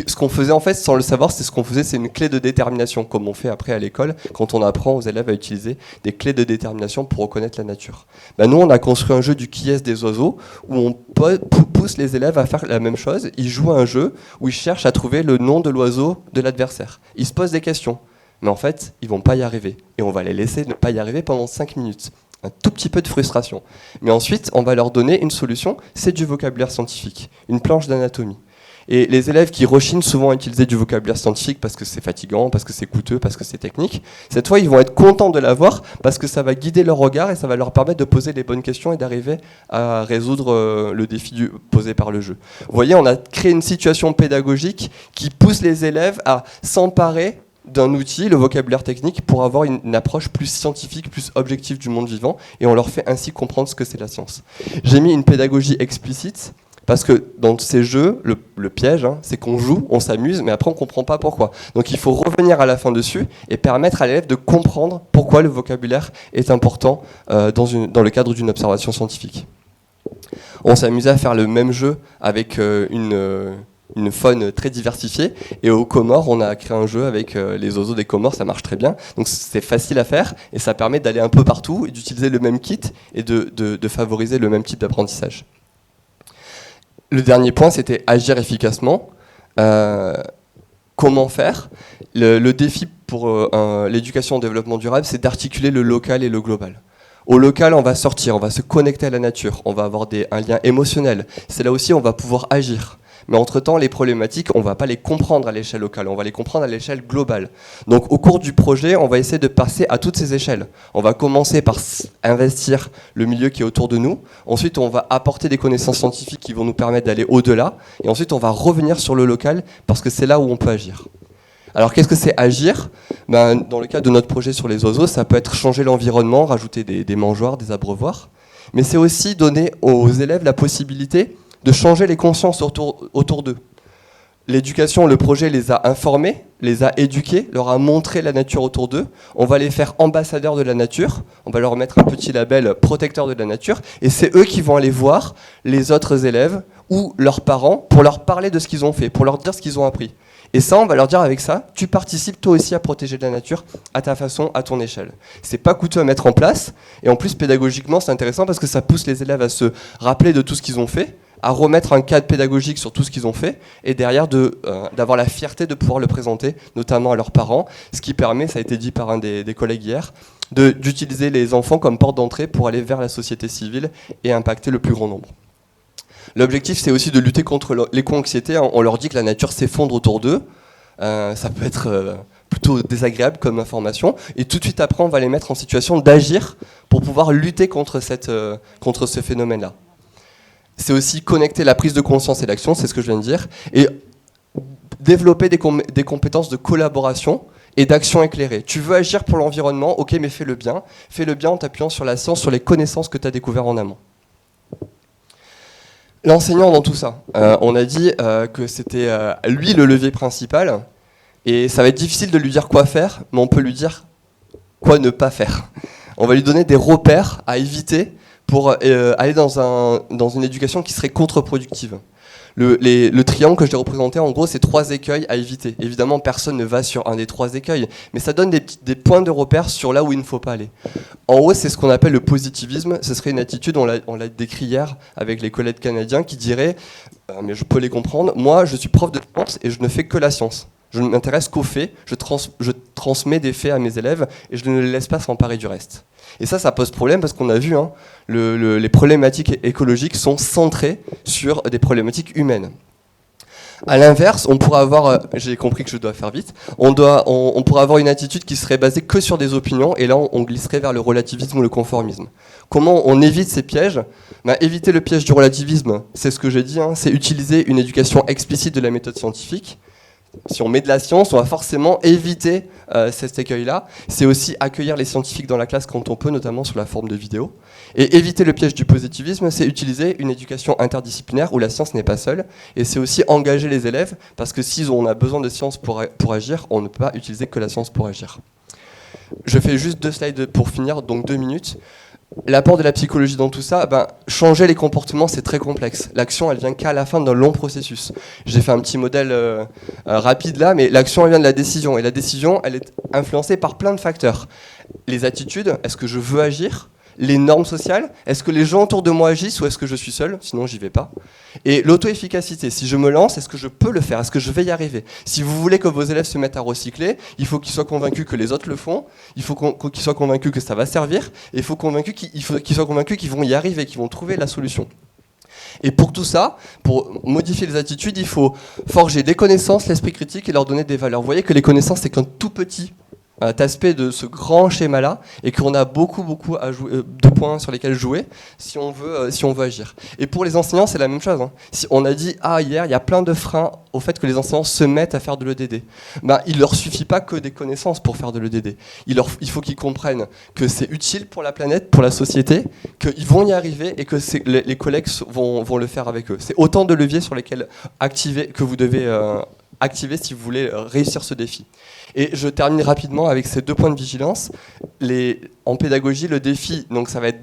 Ce qu'on faisait en fait, sans le savoir, c'est une clé de détermination, comme on fait après à l'école, quand on apprend aux élèves à utiliser des clés de détermination pour reconnaître la nature. Nous, on a construit un jeu du qui est des oiseaux, où on pousse les élèves à faire la même chose. Ils jouent à un jeu où ils cherchent à trouver le nom de l'oiseau de l'adversaire. Ils se posent des questions. Mais en fait, ils ne vont pas y arriver. Et on va les laisser ne pas y arriver pendant 5 minutes. Un tout petit peu de frustration. Mais ensuite, on va leur donner une solution, c'est du vocabulaire scientifique, une planche d'anatomie. Et les élèves qui rechignent souvent à utiliser du vocabulaire scientifique parce que c'est fatigant, parce que c'est coûteux, parce que c'est technique, cette fois, ils vont être contents de l'avoir parce que ça va guider leur regard et ça va leur permettre de poser les bonnes questions et d'arriver à résoudre le défi posé par le jeu. Vous voyez, on a créé une situation pédagogique qui pousse les élèves à s'emparer d'un outil, le vocabulaire technique, pour avoir une approche plus scientifique, plus objective du monde vivant, et on leur fait ainsi comprendre ce que c'est la science. J'ai mis une pédagogie explicite, parce que dans ces jeux, le piège, c'est qu'on joue, on s'amuse, mais après on ne comprend pas pourquoi. Donc il faut revenir à la fin dessus, et permettre à l'élève de comprendre pourquoi le vocabulaire est important dans le cadre d'une observation scientifique. on s'est amusé à faire le même jeu avec une faune très diversifiée. Et aux Comores, on a créé un jeu avec les oiseaux des Comores, ça marche très bien. Donc c'est facile à faire et ça permet d'aller un peu partout et d'utiliser le même kit et de favoriser le même type d'apprentissage. Le dernier point, c'était agir efficacement. Comment faire ? Le défi pour l'éducation au développement durable, c'est d'articuler le local et le global. Au local, on va sortir, on va se connecter à la nature, on va avoir un lien émotionnel. C'est là aussi où on va pouvoir agir. Mais entre-temps, les problématiques, on ne va pas les comprendre à l'échelle locale, on va les comprendre à l'échelle globale. Donc au cours du projet, on va essayer de passer à toutes ces échelles. On va commencer par investir le milieu qui est autour de nous. Ensuite, on va apporter des connaissances scientifiques qui vont nous permettre d'aller au-delà. Et ensuite, on va revenir sur le local parce que c'est là où on peut agir. Alors qu'est-ce que c'est agir ? Dans le cadre de notre projet sur les oiseaux, ça peut être changer l'environnement, rajouter des mangeoires, des abreuvoirs. Mais c'est aussi donner aux élèves la possibilité de changer les consciences autour d'eux. L'éducation, le projet les a informés, les a éduqués, leur a montré la nature autour d'eux. On va les faire ambassadeurs de la nature, on va leur mettre un petit label protecteur de la nature, et c'est eux qui vont aller voir les autres élèves ou leurs parents pour leur parler de ce qu'ils ont fait, pour leur dire ce qu'ils ont appris. Et ça, on va leur dire avec ça, tu participes toi aussi à protéger la nature à ta façon, à ton échelle. C'est pas coûteux à mettre en place, et en plus pédagogiquement c'est intéressant parce que ça pousse les élèves à se rappeler de tout ce qu'ils ont fait, à remettre un cadre pédagogique sur tout ce qu'ils ont fait, et derrière d'avoir la fierté de pouvoir le présenter, notamment à leurs parents, ce qui permet, ça a été dit par un des collègues hier, d'utiliser les enfants comme porte d'entrée pour aller vers la société civile et impacter le plus grand nombre. L'objectif, c'est aussi de lutter contre l'éco-anxiété. On leur dit que la nature s'effondre autour d'eux. Ça peut être plutôt désagréable comme information. Et tout de suite après, on va les mettre en situation d'agir pour pouvoir lutter contre ce phénomène-là. C'est aussi connecter la prise de conscience et l'action, c'est ce que je viens de dire, et développer des compétences de collaboration et d'action éclairée. Tu veux agir pour l'environnement, ok, mais fais-le bien. Fais-le bien en t'appuyant sur la science, sur les connaissances que tu as découvertes en amont. L'enseignant dans tout ça, on a dit que c'était lui le levier principal, et ça va être difficile de lui dire quoi faire, mais on peut lui dire quoi ne pas faire. On va lui donner des repères à éviter pour aller dans une éducation qui serait contre-productive. Le triangle que je t'ai représenté, en gros, c'est 3 écueils à éviter. Évidemment, personne ne va sur un des 3 écueils, mais ça donne des points de repère sur là où il ne faut pas aller. En haut, c'est ce qu'on appelle le positivisme. Ce serait une attitude, on l'a décrit hier avec les collègues canadiens, qui diraient, mais je peux les comprendre, moi, je suis prof de science et je ne fais que la science. Je ne m'intéresse qu'aux faits, je transmets des faits à mes élèves et je ne les laisse pas s'emparer du reste. Et ça pose problème parce qu'on a vu, les problématiques écologiques sont centrées sur des problématiques humaines. A l'inverse, on pourrait avoir, j'ai compris que je dois faire vite, on pourrait avoir une attitude qui serait basée que sur des opinions, et là on glisserait vers le relativisme ou le conformisme. Comment on évite ces pièges ? Éviter le piège du relativisme, c'est ce que j'ai dit, c'est utiliser une éducation explicite de la méthode scientifique. Si on met de la science, on va forcément éviter cet écueil-là. C'est aussi accueillir les scientifiques dans la classe quand on peut, notamment sous la forme de vidéos. Et éviter le piège du positivisme, c'est utiliser une éducation interdisciplinaire où la science n'est pas seule. Et c'est aussi engager les élèves, parce que si on a besoin de science pour agir, on ne peut pas utiliser que la science pour agir. Je fais juste 2 slides pour finir, donc 2 minutes. L'apport de la psychologie dans tout ça, changer les comportements, c'est très complexe. L'action, elle vient qu'à la fin d'un long processus. J'ai fait un petit modèle rapide là, mais l'action, elle vient de la décision. Et la décision, elle est influencée par plein de facteurs. Les attitudes, est-ce que je veux agir ? Les normes sociales, est-ce que les gens autour de moi agissent ou est-ce que je suis seul ? Sinon, j'y vais pas. Et l'auto-efficacité, si je me lance, est-ce que je peux le faire ? Est-ce que je vais y arriver ? Si vous voulez que vos élèves se mettent à recycler, il faut qu'ils soient convaincus que les autres le font, il faut qu'ils soient convaincus que ça va servir, et il faut qu'ils soient convaincus qu'ils vont y arriver, qu'ils vont trouver la solution. Et pour tout ça, pour modifier les attitudes, il faut forger des connaissances, l'esprit critique et leur donner des valeurs. Vous voyez que les connaissances, c'est qu'un tout petit aspect de ce grand schéma-là, et qu'on a beaucoup de points sur lesquels jouer si on veut agir. Et pour les enseignants, c'est la même chose. Si on a dit hier, il y a plein de freins au fait que les enseignants se mettent à faire de l'EDD. Il leur suffit pas que des connaissances pour faire de l'EDD. Il faut qu'ils comprennent que c'est utile pour la planète, pour la société, qu'ils vont y arriver et que les collègues vont le faire avec eux. C'est autant de leviers sur lesquels que vous devez activer si vous voulez réussir ce défi. Et je termine rapidement avec ces 2 points de vigilance. En pédagogie, le défi, donc ça va être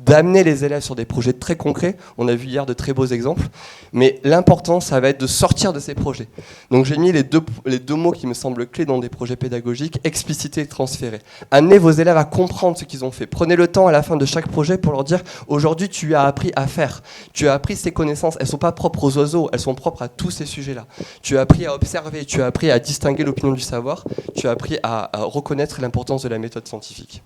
d'amener les élèves sur des projets très concrets. On a vu hier de très beaux exemples. Mais l'important, ça va être de sortir de ces projets. Donc j'ai mis les deux mots qui me semblent clés dans des projets pédagogiques, expliciter et transférer. Amenez vos élèves à comprendre ce qu'ils ont fait. Prenez le temps à la fin de chaque projet pour leur dire « Aujourd'hui, tu as appris à faire. Tu as appris ces connaissances. Elles ne sont pas propres aux oiseaux, elles sont propres à tous ces sujets-là. Tu as appris à observer, tu as appris à distinguer l'opinion du savoir, tu as appris à reconnaître l'importance de la méthode scientifique. »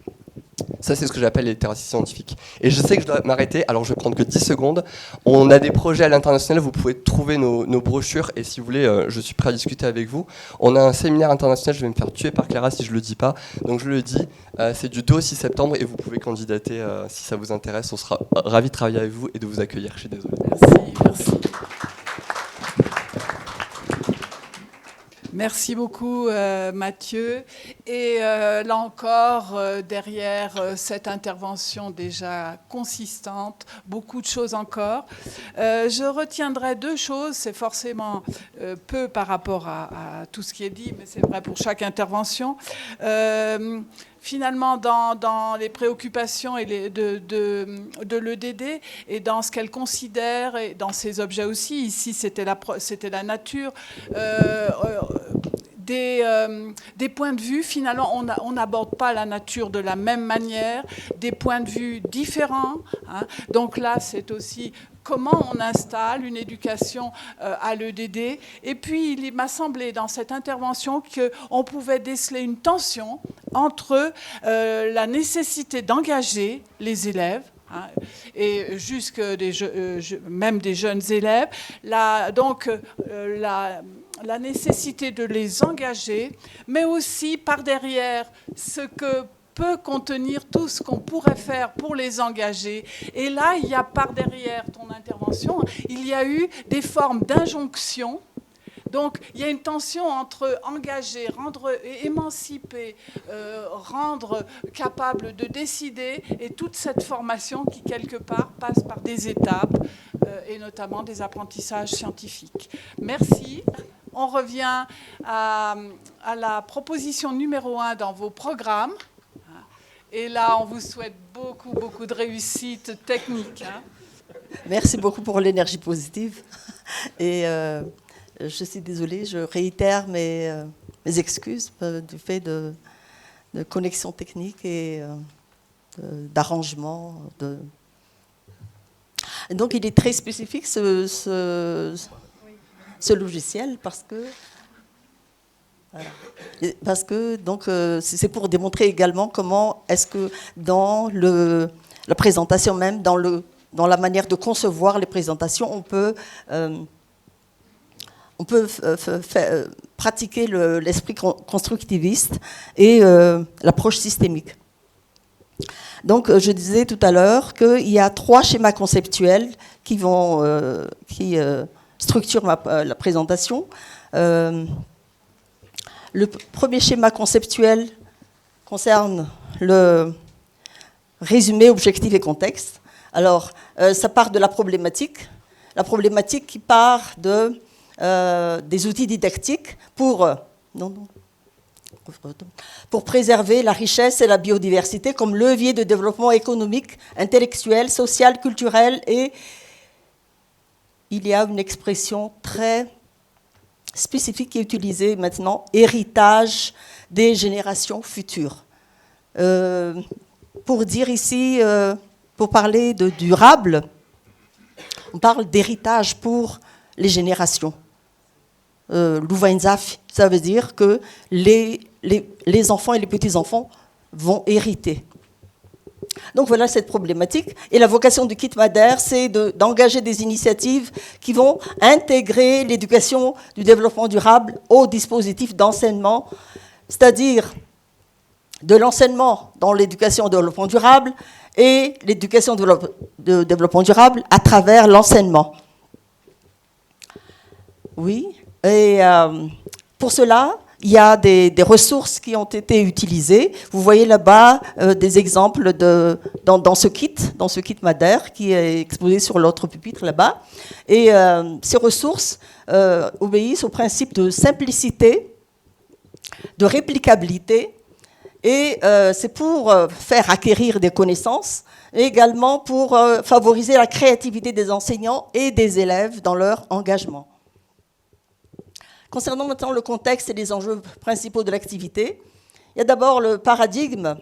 Ça, c'est ce que j'appelle les littératie scientifique. Et je sais que je dois m'arrêter, alors je vais prendre que 10 secondes. On a des projets à l'international, vous pouvez trouver nos brochures, et si vous voulez, je suis prêt à discuter avec vous. On a un séminaire international, je vais me faire tuer par Clara si je ne le dis pas. Donc je le dis, c'est du 2 au 6 septembre, et vous pouvez candidater si ça vous intéresse. On sera ravis de travailler avec vous et de vous accueillir. Je suis désolé. Merci. Merci beaucoup Mathieu. Et là encore, derrière cette intervention déjà consistante, beaucoup de choses encore. Je retiendrai 2 choses, c'est forcément peu par rapport à tout ce qui est dit, mais c'est vrai pour chaque intervention. Finalement, dans les préoccupations de l'EDD et dans ce qu'elle considère, et dans ses objets aussi, ici c'était la nature, des points de vue, finalement, on n'aborde pas la nature de la même manière, des points de vue différents. Hein. Donc là, c'est aussi comment on installe une éducation à l'EDD. Et puis, il m'a semblé dans cette intervention qu'on pouvait déceler une tension entre la nécessité d'engager les élèves, hein, et jusque même des jeunes élèves, la nécessité de les engager, mais aussi par derrière ce que peut contenir tout ce qu'on pourrait faire pour les engager. Et là, il y a par derrière ton intervention, il y a eu des formes d'injonction. Donc, il y a une tension entre engager, rendre émanciper, rendre capable de décider, et toute cette formation qui, quelque part, passe par des étapes, et notamment des apprentissages scientifiques. Merci. On revient à la proposition numéro 1 dans vos programmes. Et là, on vous souhaite beaucoup, beaucoup de réussite technique. Hein. Merci beaucoup pour l'énergie positive. Et je suis désolée, je réitère mes excuses du fait de connexion technique et d'arrangement. Donc, il est très spécifique, ce logiciel, parce que... Voilà. Parce que donc c'est pour démontrer également comment est-ce que dans la présentation même, dans la manière de concevoir les présentations, on peut pratiquer l'esprit constructiviste et l'approche systémique. Donc je disais tout à l'heure qu'il y a 3 schémas conceptuels qui structurent la présentation. Le premier schéma conceptuel concerne le résumé, objectif et contexte. Alors, ça part de la problématique qui part des outils didactiques pour préserver la richesse et la biodiversité comme levier de développement économique, intellectuel, social, culturel. Et il y a une expression très spécifique qui est utilisé maintenant, héritage des générations futures. Pour dire ici, pour parler de durable, on parle d'héritage pour les générations. L'Uwainzaf, ça veut dire que les enfants et les petits-enfants vont hériter. Donc voilà cette problématique. Et la vocation du Kit Madère, c'est d'engager des initiatives qui vont intégrer l'éducation du développement durable au dispositif d'enseignement, c'est-à-dire de l'enseignement dans l'éducation au développement durable et l'éducation de développement durable à travers l'enseignement. Oui, et pour cela, il y a des ressources qui ont été utilisées. Vous voyez là-bas des exemples dans ce kit Madère qui est exposé sur l'autre pupitre là-bas. Et ces ressources obéissent au principe de simplicité, de réplicabilité Et c'est pour faire acquérir des connaissances, et également pour favoriser la créativité des enseignants et des élèves dans leur engagement. Concernant maintenant le contexte et les enjeux principaux de l'activité, il y a d'abord le paradigme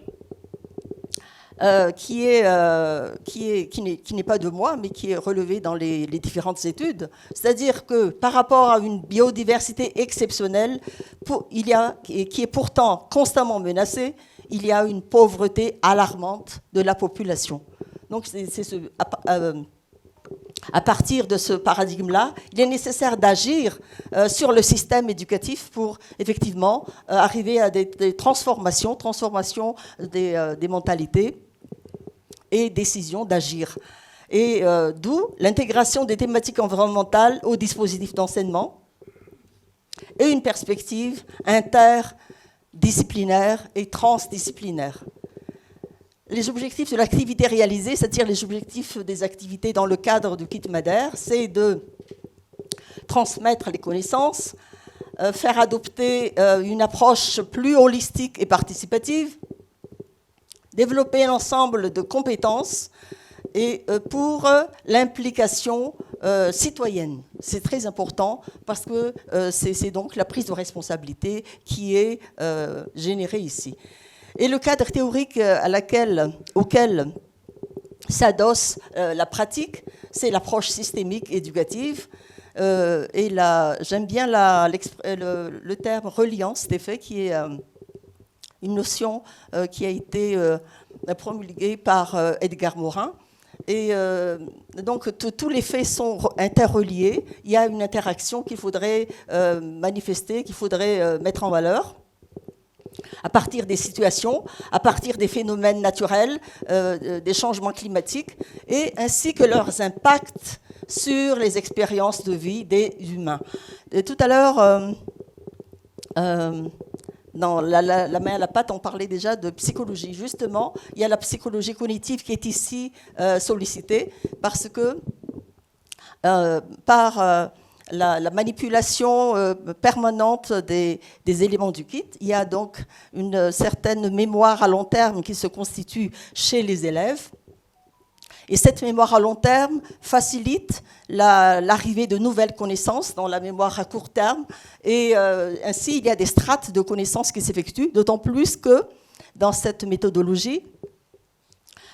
qui n'est pas de moi, mais qui est relevé dans les différentes études. C'est-à-dire que par rapport à une biodiversité exceptionnelle, qui est pourtant constamment menacée, il y a une pauvreté alarmante de la population. Donc, à partir de ce paradigme-là, il est nécessaire d'agir sur le système éducatif pour effectivement arriver à des transformations des mentalités et décisions d'agir. Et d'où l'intégration des thématiques environnementales au dispositif d'enseignement et une perspective interdisciplinaire et transdisciplinaire. Les objectifs de l'activité réalisée, c'est-à-dire les objectifs des activités dans le cadre du kit Madère, c'est de transmettre les connaissances, faire adopter une approche plus holistique et participative, développer un ensemble de compétences et pour l'implication citoyenne. C'est très important parce que c'est donc la prise de responsabilité qui est générée ici. Et le cadre théorique auquel s'adosse la pratique, c'est l'approche systémique éducative. Et j'aime bien le terme reliance des faits, qui est une notion qui a été promulguée par Edgar Morin. Et donc tous les faits sont interreliés. Il y a une interaction qu'il faudrait manifester, qu'il faudrait mettre en valeur, à partir des situations, à partir des phénomènes naturels, des changements climatiques, et ainsi que leurs impacts sur les expériences de vie des humains. Et tout à l'heure, dans la main à la pâte, on parlait déjà de psychologie. Justement, il y a la psychologie cognitive qui est ici sollicitée, parce que par la manipulation permanente des éléments du kit, il y a donc une certaine mémoire à long terme qui se constitue chez les élèves. Et cette mémoire à long terme facilite l'arrivée de nouvelles connaissances dans la mémoire à court terme. Et ainsi, il y a des strates de connaissances qui s'effectuent, d'autant plus que dans cette méthodologie,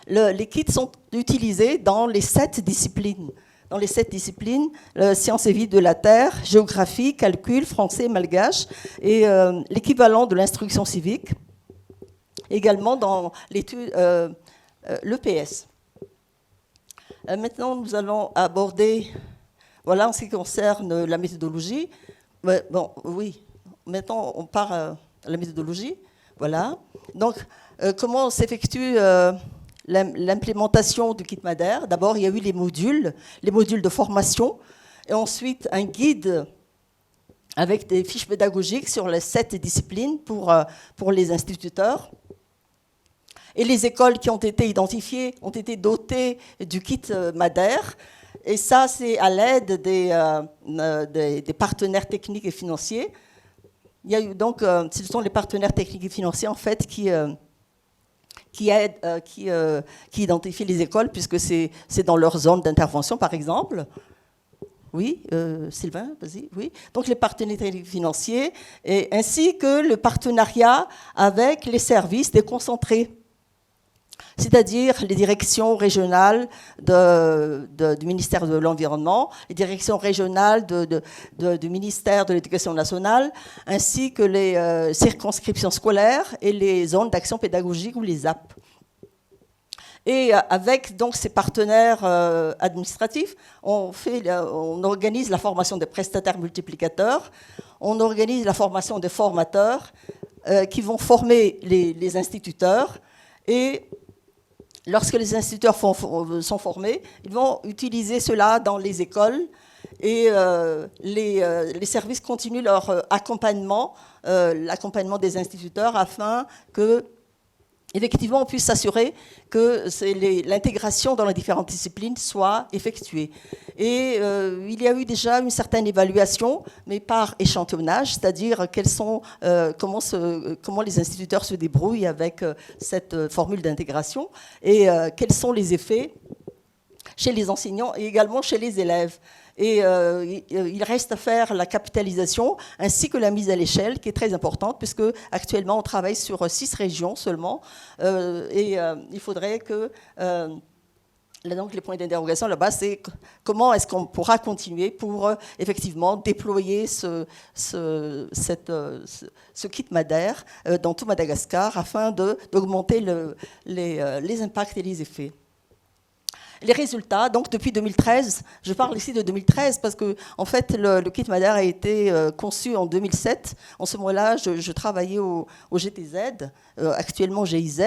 les kits sont utilisés dans les 7 disciplines. Dans les 7 disciplines, sciences et vie de la Terre, géographie, calcul, français, malgache, et l'équivalent de l'instruction civique, également dans l'étude l'EPS. Maintenant, nous allons aborder, voilà, en ce qui concerne la méthodologie. Bon, oui, maintenant, on part à la méthodologie. Voilà. Donc, comment s'effectue l'implémentation du kit Madère? D'abord, il y a eu les modules de formation, et ensuite un guide avec des fiches pédagogiques sur les 7 disciplines pour les instituteurs. Et les écoles qui ont été identifiées ont été dotées du kit Madère. Et ça, c'est à l'aide des partenaires techniques et financiers. Il y a eu donc, ce sont les partenaires techniques et financiers, en fait, qui identifient les écoles, puisque c'est dans leur zone d'intervention, par exemple. Oui, Sylvain, vas-y. Oui. Donc les partenaires financiers, ainsi que le partenariat avec les services déconcentrés, c'est-à-dire les directions régionales du ministère de l'Environnement, les directions régionales du ministère de l'Éducation nationale, ainsi que les circonscriptions scolaires et les zones d'action pédagogique ou les ZAP. Et avec donc ces partenaires administratifs, on organise la formation des prestataires multiplicateurs, on organise la formation des formateurs qui vont former les instituteurs, et lorsque les instituteurs sont formés, ils vont utiliser cela dans les écoles, et les services continuent leur accompagnement, l'accompagnement des instituteurs, afin que effectivement, on puisse s'assurer que l'intégration dans les différentes disciplines soit effectuée. Et il y a eu déjà une certaine évaluation, mais par échantillonnage, c'est-à-dire comment les instituteurs se débrouillent avec cette formule d'intégration et quels sont les effets chez les enseignants et également chez les élèves. Et il reste à faire la capitalisation ainsi que la mise à l'échelle qui est très importante puisque actuellement on travaille sur 6 régions seulement il faudrait que donc les points d'interrogation là-bas c'est comment est-ce qu'on pourra continuer pour effectivement déployer ce kit Madère dans tout Madagascar afin d'augmenter les impacts et les effets. Les résultats, donc depuis 2013, je parle ici de 2013 parce que en fait le kit Madère a été conçu en 2007. En ce moment-là, je travaillais au GTZ, actuellement GIZ,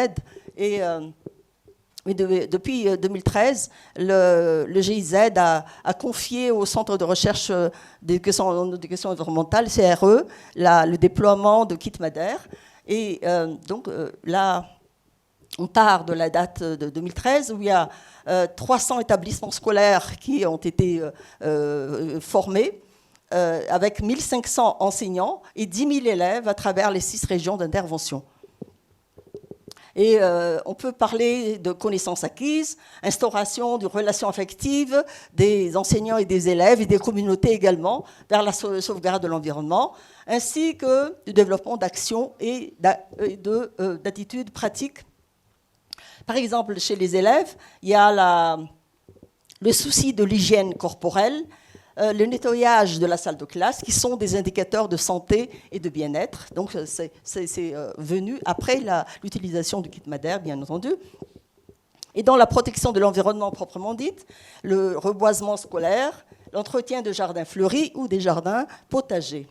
mais depuis 2013, le GIZ a confié au Centre de recherche d'éducation environnementale, CRE, le déploiement de kit Madère. Et donc là, on part de la date de 2013 où il y a 300 établissements scolaires qui ont été formés avec 1500 enseignants et 10 000 élèves à travers les 6 régions d'intervention. Et on peut parler de connaissances acquises, instauration de relations affectives des enseignants et des élèves et des communautés également vers la sauvegarde de l'environnement, ainsi que du développement d'actions et d'attitudes pratiques. Par exemple, chez les élèves, il y a le souci de l'hygiène corporelle, le nettoyage de la salle de classe, qui sont des indicateurs de santé et de bien-être. Donc, c'est venu après l'utilisation du kit Madère, bien entendu. Et dans la protection de l'environnement proprement dite, le reboisement scolaire, l'entretien de jardins fleuris ou des jardins potagers.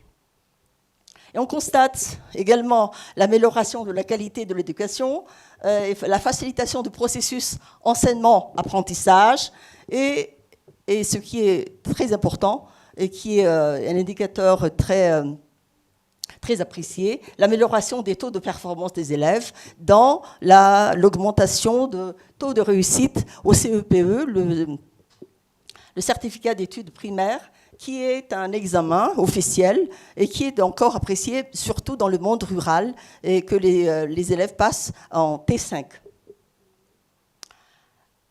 Et on constate également l'amélioration de la qualité de l'éducation, la facilitation du processus enseignement-apprentissage et ce qui est très important et qui est un indicateur très apprécié, l'amélioration des taux de performance des élèves dans l'augmentation de taux de réussite au CEPE, le certificat d'études primaires, qui est un examen officiel et qui est encore apprécié surtout dans le monde rural et que les élèves passent en T5.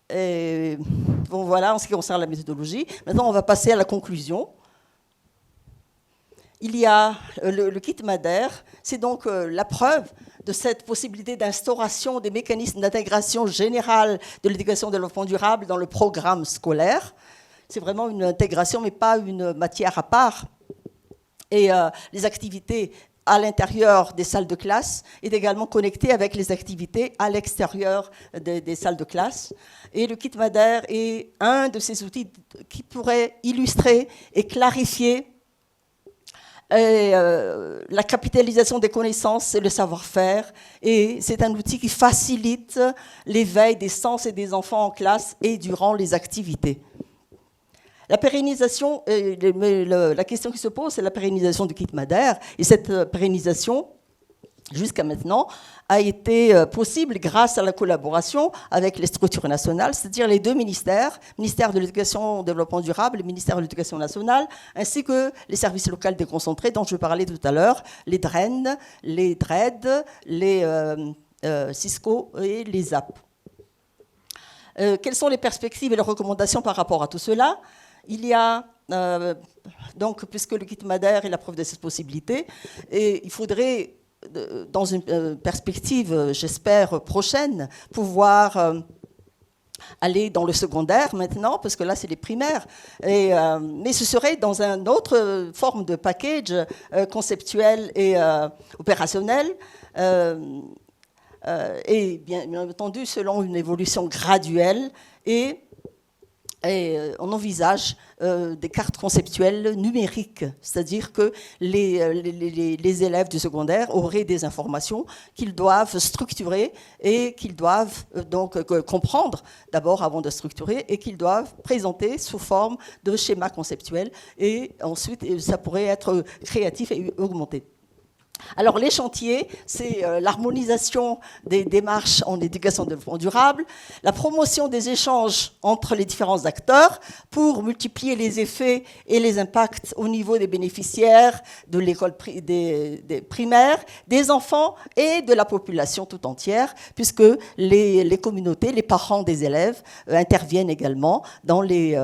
Et bon, voilà en ce qui concerne la méthodologie. Maintenant, on va passer à la conclusion. Il y a le kit Madère, c'est donc la preuve de cette possibilité d'instauration des mécanismes d'intégration générale de l'éducation et de développement durable dans le programme scolaire. C'est vraiment une intégration, mais pas une matière à part. Et les activités à l'intérieur des salles de classe est également connectée avec les activités à l'extérieur des salles de classe. Et le kit Madère est un de ces outils qui pourrait illustrer et clarifier la capitalisation des connaissances et le savoir-faire. Et c'est un outil qui facilite l'éveil des sens et des enfants en classe et durant les activités. La pérennisation, la question qui se pose, c'est la pérennisation du kit Madère. Et cette pérennisation, jusqu'à maintenant, a été possible grâce à la collaboration avec les structures nationales, c'est-à-dire les 2 ministères, ministère de l'Éducation et du Développement durable et ministère de l'Éducation nationale, ainsi que les services locaux déconcentrés dont je parlais tout à l'heure, les DREN, les DRED, les CISCO et les ZAP. Quelles sont les perspectives et les recommandations par rapport à tout cela ? Il y a, donc, puisque le kit Madère est la preuve de cette possibilité, et il faudrait, dans une perspective, j'espère, prochaine, pouvoir aller dans le secondaire maintenant, parce que là, c'est les primaires. Mais ce serait dans une autre forme de package conceptuel et opérationnel. Et bien entendu, selon une évolution graduelle et on envisage des cartes conceptuelles numériques, c'est-à-dire que les élèves du secondaire auraient des informations qu'ils doivent structurer et qu'ils doivent donc comprendre d'abord avant de structurer et qu'ils doivent présenter sous forme de schémas conceptuels et ensuite ça pourrait être créatif et augmenté. Alors les chantiers, c'est l'harmonisation des démarches en éducation de développement durable, la promotion des échanges entre les différents acteurs pour multiplier les effets et les impacts au niveau des bénéficiaires, de l'école des primaires, des enfants et de la population tout entière, puisque les communautés, les parents des élèves interviennent également dans les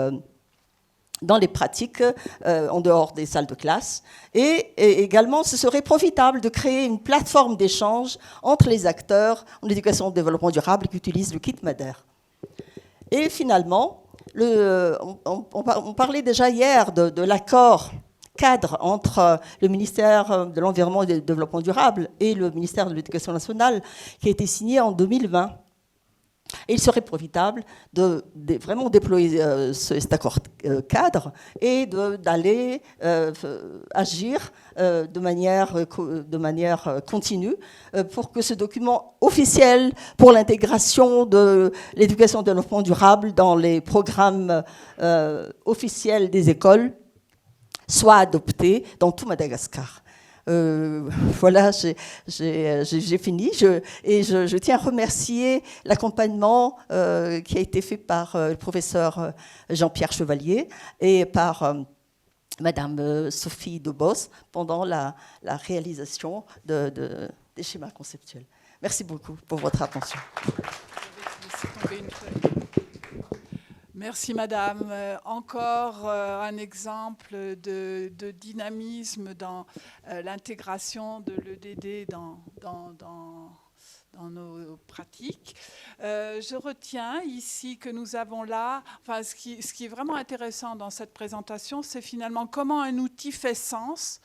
pratiques en dehors des salles de classe. Et également, ce serait profitable de créer une plateforme d'échange entre les acteurs en éducation au développement durable qui utilisent le kit Madère. Et finalement, on parlait déjà hier de l'accord cadre entre le ministère de l'Environnement et du Développement durable et le ministère de l'Éducation nationale qui a été signé en 2020. Et il serait profitable de vraiment déployer cet accord cadre et d'aller agir de manière continue pour que ce document officiel pour l'intégration de l'éducation et du développement durable dans les programmes officiels des écoles soit adopté dans tout Madagascar. Voilà, j'ai fini. Je tiens à remercier l'accompagnement qui a été fait par le professeur Jean-Pierre Chevalier et par Madame Sophie Debos pendant la réalisation des schémas conceptuels. Merci beaucoup pour votre attention. Merci Madame. Encore un exemple de dynamisme dans l'intégration de l'EDD dans nos pratiques. Je retiens ici que nous avons là, enfin, ce qui est vraiment intéressant dans cette présentation, c'est finalement comment un outil fait sens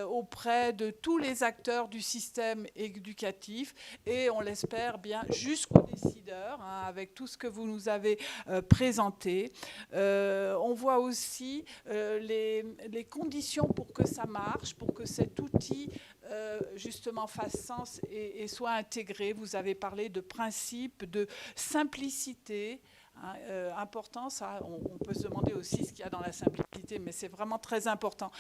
auprès de tous les acteurs du système éducatif et on l'espère bien jusqu'aux décideurs, hein, avec tout ce que vous nous avez présenté. On voit aussi les conditions pour que ça marche, pour que cet outil justement fasse sens et soit intégré. Vous avez parlé de principe, de simplicité. Important, ça, on peut se demander aussi ce qu'il y a dans la simplicité, mais c'est vraiment très important.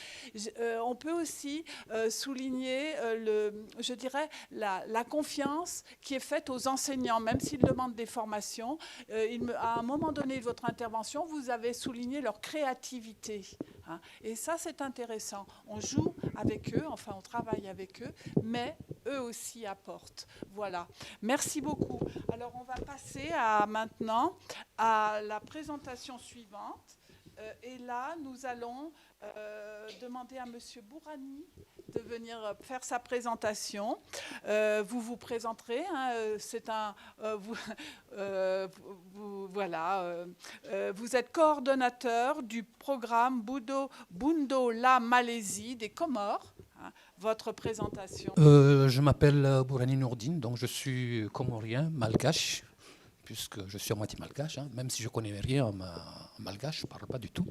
On peut aussi souligner, je dirais, la confiance qui est faite aux enseignants, même s'ils demandent des formations. À un moment donné de votre intervention, vous avez souligné leur créativité. Hein, et ça, c'est intéressant. On joue avec eux, enfin, on travaille avec eux, mais eux aussi apportent. Voilà. Merci beaucoup. Alors, on va passer maintenant à la présentation suivante. Et là, nous allons demander à Monsieur Bourani de venir faire sa présentation. Vous vous présenterez. Hein, c'est vous êtes coordonnateur du programme Bundo La Malaisie des Comores. Hein, votre présentation. Je m'appelle Bourani Nourdine, donc je suis comorien, malgache, puisque je suis à moitié malgache, hein, même si je ne connais rien en malgache, je ne parle pas du tout.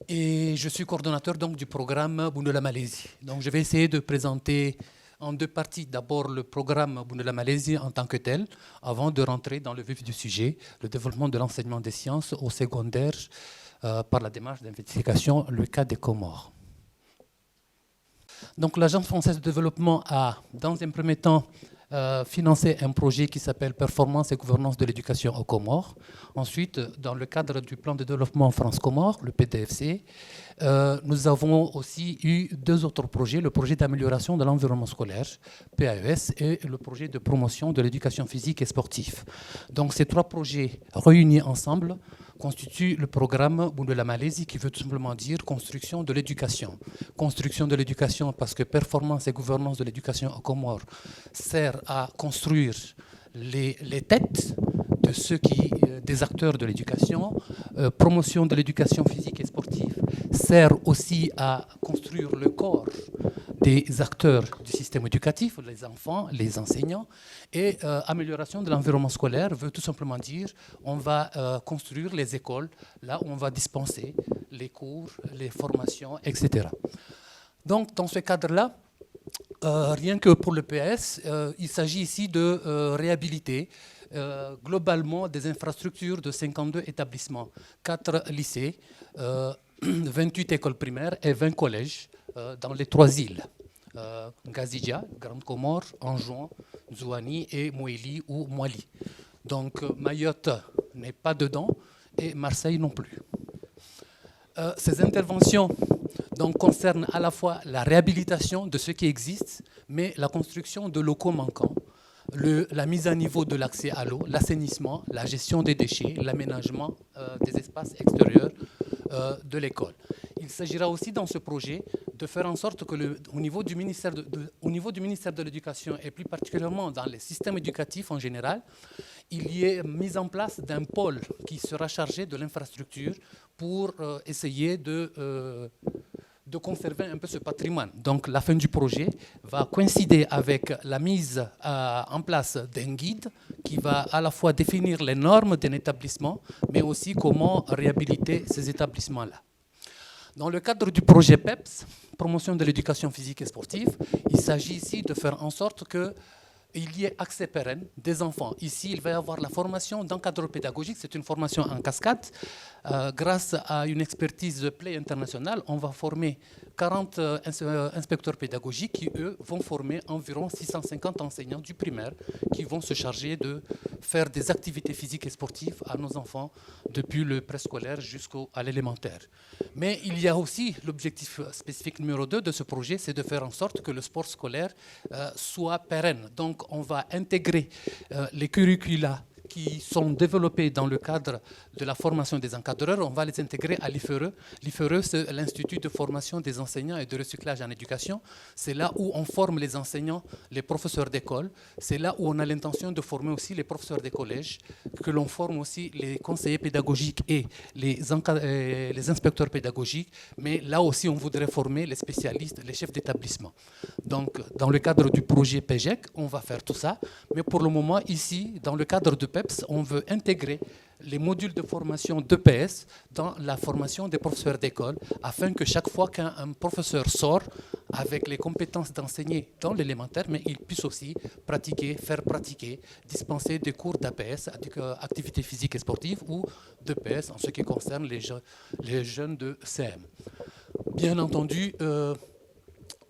Et je suis coordonnateur donc, du programme Bundo La Malaisie. Donc je vais essayer de présenter en deux parties. D'abord le programme Bundo La Malaisie en tant que tel, avant de rentrer dans le vif du sujet, le développement de l'enseignement des sciences au secondaire par la démarche d'investigation, le cas des Comores. Donc l'Agence française de développement a, dans un premier temps, financé un projet qui s'appelle Performance et gouvernance de l'éducation aux Comores. Ensuite, dans le cadre du plan de développement France-Comores, le PDFC, nous avons aussi eu deux autres projets, le projet d'amélioration de l'environnement scolaire, PAES, et le projet de promotion de l'éducation physique et sportive. Donc ces trois projets réunis ensemble constitue le programme Bundo La Malaisie qui veut tout simplement dire construction de l'éducation. Construction de l'éducation parce que performance et gouvernance de l'éducation aux Comores sert à construire les têtes de ceux des acteurs de l'éducation. Promotion de l'éducation physique et sportive sert aussi à construire le corps des acteurs du système éducatif, les enfants, les enseignants, et amélioration de l'environnement scolaire veut tout simplement dire on va construire les écoles là où on va dispenser les cours, les formations, etc. Donc dans ce cadre-là, rien que pour le PS, il s'agit ici de réhabiliter globalement des infrastructures de 52 établissements, 4 lycées, 28 écoles primaires et 20 collèges dans les 3 îles Ngazidja, Grande Comore, Anjouan, Zouani et Mouéli ou Moali. Donc Mayotte n'est pas dedans et Marseille non plus. Ces interventions donc, concernent à la fois la réhabilitation de ce qui existe, mais la construction de locaux manquants, la mise à niveau de l'accès à l'eau, l'assainissement, la gestion des déchets, l'aménagement des espaces extérieurs de l'école. Il s'agira aussi dans ce projet de faire en sorte que au niveau du ministère de l'Éducation et plus particulièrement dans les systèmes éducatifs en général, il y ait mise en place d'un pôle qui sera chargé de l'infrastructure pour essayer de conserver un peu ce patrimoine. Donc la fin du projet va coïncider avec la mise en place d'un guide qui va à la fois définir les normes d'un établissement, mais aussi comment réhabiliter ces établissements-là. Dans le cadre du projet PEPS, promotion de l'éducation physique et sportive, il s'agit ici de faire en sorte qu'il y ait accès pérenne des enfants. Ici, il va y avoir la formation d'encadreur pédagogique. C'est une formation en cascade. Grâce à une expertise Play International, on va former 40 inspecteurs pédagogiques qui, eux, vont former environ 650 enseignants du primaire qui vont se charger de faire des activités physiques et sportives à nos enfants depuis le préscolaire jusqu'à l'élémentaire. Mais il y a aussi l'objectif spécifique numéro 2 de ce projet, c'est de faire en sorte que le sport scolaire soit pérenne. Donc on va intégrer les curricula qui sont développés dans le cadre de la formation des encadreurs, on va les intégrer à l'IFRE. L'IFRE, c'est l'Institut de formation des enseignants et de recyclage en éducation. C'est là où on forme les enseignants, les professeurs d'école. C'est là où on a l'intention de former aussi les professeurs des collèges, que l'on forme aussi les conseillers pédagogiques et les inspecteurs pédagogiques. Mais là aussi, on voudrait former les spécialistes, les chefs d'établissement. Donc, dans le cadre du projet PEGEC, on va faire tout ça. Mais pour le moment, ici, dans le cadre de PEPS, on veut intégrer les modules de formation d'EPS dans la formation des professeurs d'école, afin que chaque fois qu'un professeur sort avec les compétences d'enseigner dans l'élémentaire, mais il puisse aussi pratiquer, faire pratiquer, dispenser des cours d'APS, activités physiques et sportives, ou d'EPS en ce qui concerne les jeunes de CM. Bien entendu,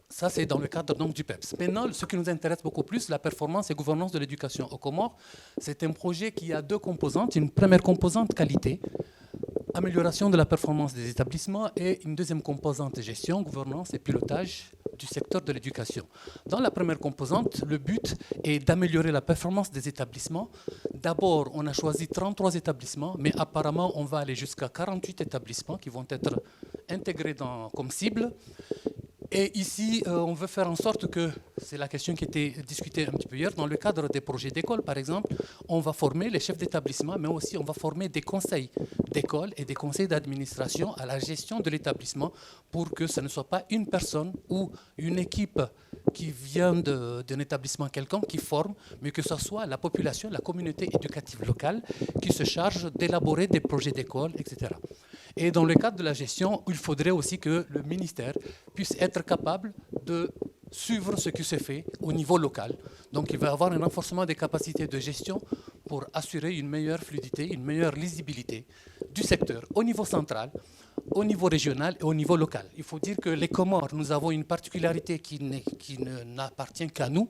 ça, c'est dans le cadre donc, du PEPS. Maintenant, ce qui nous intéresse beaucoup plus, la performance et gouvernance de l'éducation aux Comores, c'est un projet qui a deux composantes. Une première composante qualité, amélioration de la performance des établissements, et une deuxième composante gestion, gouvernance et pilotage du secteur de l'éducation. Dans la première composante, le but est d'améliorer la performance des établissements. D'abord, on a choisi 33 établissements, mais apparemment, on va aller jusqu'à 48 établissements qui vont être intégrés comme cible. Et ici, on veut faire en sorte que, c'est la question qui était discutée un petit peu hier, dans le cadre des projets d'école, par exemple, on va former les chefs d'établissement, mais aussi on va former des conseils d'école et des conseils d'administration à la gestion de l'établissement pour que ce ne soit pas une personne ou une équipe qui vient d'un établissement quelconque qui forme, mais que ce soit la population, la communauté éducative locale qui se charge d'élaborer des projets d'école, etc. Et dans le cadre de la gestion, il faudrait aussi que le ministère puisse être capable de suivre ce qui se fait au niveau local. Donc il va y avoir un renforcement des capacités de gestion pour assurer une meilleure fluidité, une meilleure lisibilité du secteur au niveau central, au niveau régional et au niveau local. Il faut dire que les Comores, nous avons une particularité qui n'appartient qu'à nous,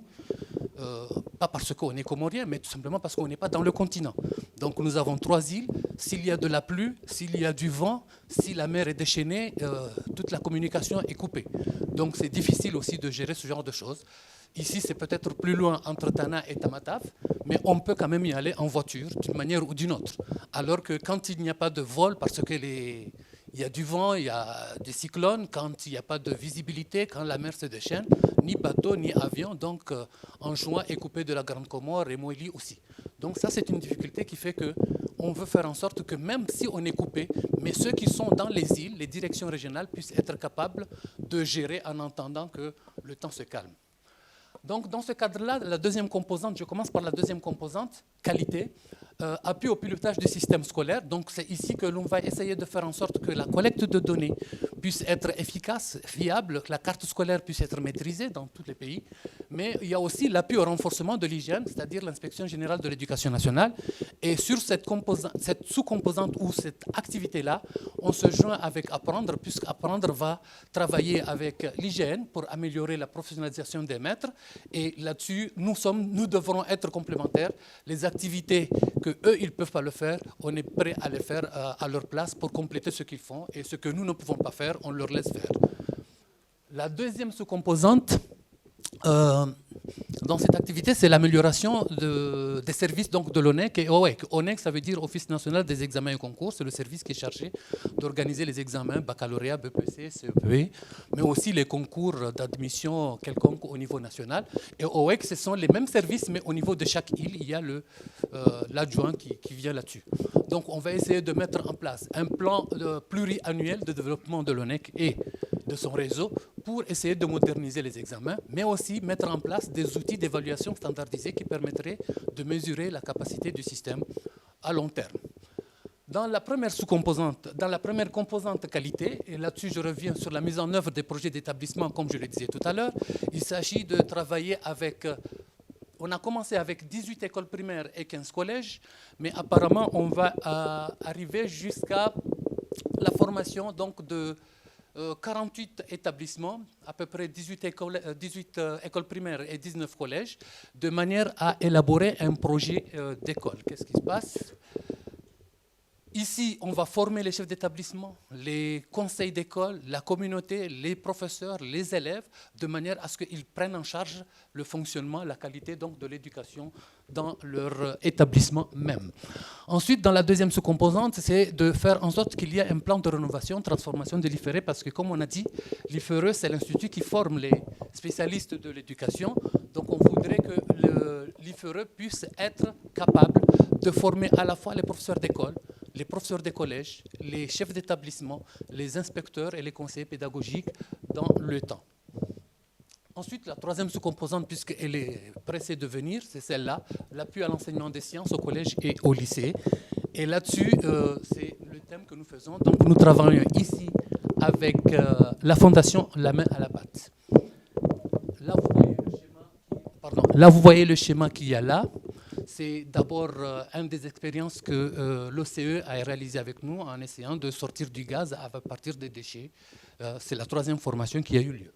pas parce qu'on est comorien, mais tout simplement parce qu'on n'est pas dans le continent. Donc nous avons 3 îles. S'il y a de la pluie, s'il y a du vent, si la mer est déchaînée, toute la communication est coupée. Donc c'est difficile aussi de gérer ce genre de choses. Ici, c'est peut-être plus loin entre Tana et Tamatave, mais on peut quand même y aller en voiture d'une manière ou d'une autre. Alors que quand il n'y a pas de vol, parce que il y a du vent, il y a des cyclones, quand il n'y a pas de visibilité, quand la mer se déchaîne, ni bateau, ni avion, donc Anjouan est coupé de la Grande Comore et Moéli aussi. Donc ça, c'est une difficulté qui fait qu'on veut faire en sorte que même si on est coupé, mais ceux qui sont dans les îles, les directions régionales, puissent être capables de gérer en attendant que le temps se calme. Donc dans ce cadre-là, la deuxième composante, je commence par la deuxième composante, qualité, appui au pilotage du système scolaire. Donc c'est ici que l'on va essayer de faire en sorte que la collecte de données puisse être efficace, fiable, que la carte scolaire puisse être maîtrisée dans tous les pays, mais il y a aussi l'appui au renforcement de l'hygiène, c'est-à-dire l'inspection générale de l'éducation nationale. Et sur cette sous-composante ou cette activité-là, on se joint avec Apprendre, puisqu'Apprendre va travailler avec l'hygiène pour améliorer la professionnalisation des maîtres. Et là-dessus, nous devrons être complémentaires. Les activités qu'eux, ils ne peuvent pas le faire, on est prêt à les faire à leur place pour compléter ce qu'ils font. Et ce que nous ne pouvons pas faire, on leur laisse faire. La deuxième sous-composante dans cette activité, c'est l'amélioration des services donc, de l'ONEC et OEC. ONEC, ça veut dire Office national des examens et concours. C'est le service qui est chargé d'organiser les examens baccalauréat, BPC, CEP, mais aussi les concours d'admission quelconque au niveau national. Et OEC, ce sont les mêmes services, mais au niveau de chaque île, il y a l'adjoint qui vient là-dessus. Donc, on va essayer de mettre en place un plan pluriannuel de développement de l'ONEC et de son réseau pour essayer de moderniser les examens, mais aussi mettre en place des outils d'évaluation standardisés qui permettraient de mesurer la capacité du système à long terme. Dans la première sous-composante, dans la première composante qualité, et là-dessus je reviens sur la mise en œuvre des projets d'établissement, comme je le disais tout à l'heure, il s'agit de travailler avec... On a commencé avec 18 écoles primaires et 15 collèges, mais apparemment on va arriver jusqu'à la formation donc, de 48 établissements, à peu près 18 écoles primaires et 19 collèges, de manière à élaborer un projet d'école. Qu'est-ce qui se passe ? Ici, on va former les chefs d'établissement, les conseils d'école, la communauté, les professeurs, les élèves, de manière à ce qu'ils prennent en charge le fonctionnement, la qualité donc, de l'éducation dans leur établissement même. Ensuite, dans la deuxième sous-composante, c'est de faire en sorte qu'il y ait un plan de rénovation, transformation de l'IFERE, parce que comme on a dit, l'IFERE, c'est l'institut qui forme les spécialistes de l'éducation. Donc on voudrait que l'IFERE puisse être capable de former à la fois les professeurs d'école, les professeurs des collèges, les chefs d'établissement, les inspecteurs et les conseillers pédagogiques dans le temps. Ensuite, la troisième sous-composante, puisqu'elle est pressée de venir, c'est celle-là, l'appui à l'enseignement des sciences au collège et au lycée. Et là-dessus, c'est le thème que nous faisons. Donc, nous travaillons ici avec la Fondation La Main à la Pâte. Là, vous voyez le schéma qu'il y a là. C'est d'abord une des expériences que l'OCE a réalisé avec nous en essayant de sortir du gaz à partir des déchets. C'est la troisième formation qui a eu lieu.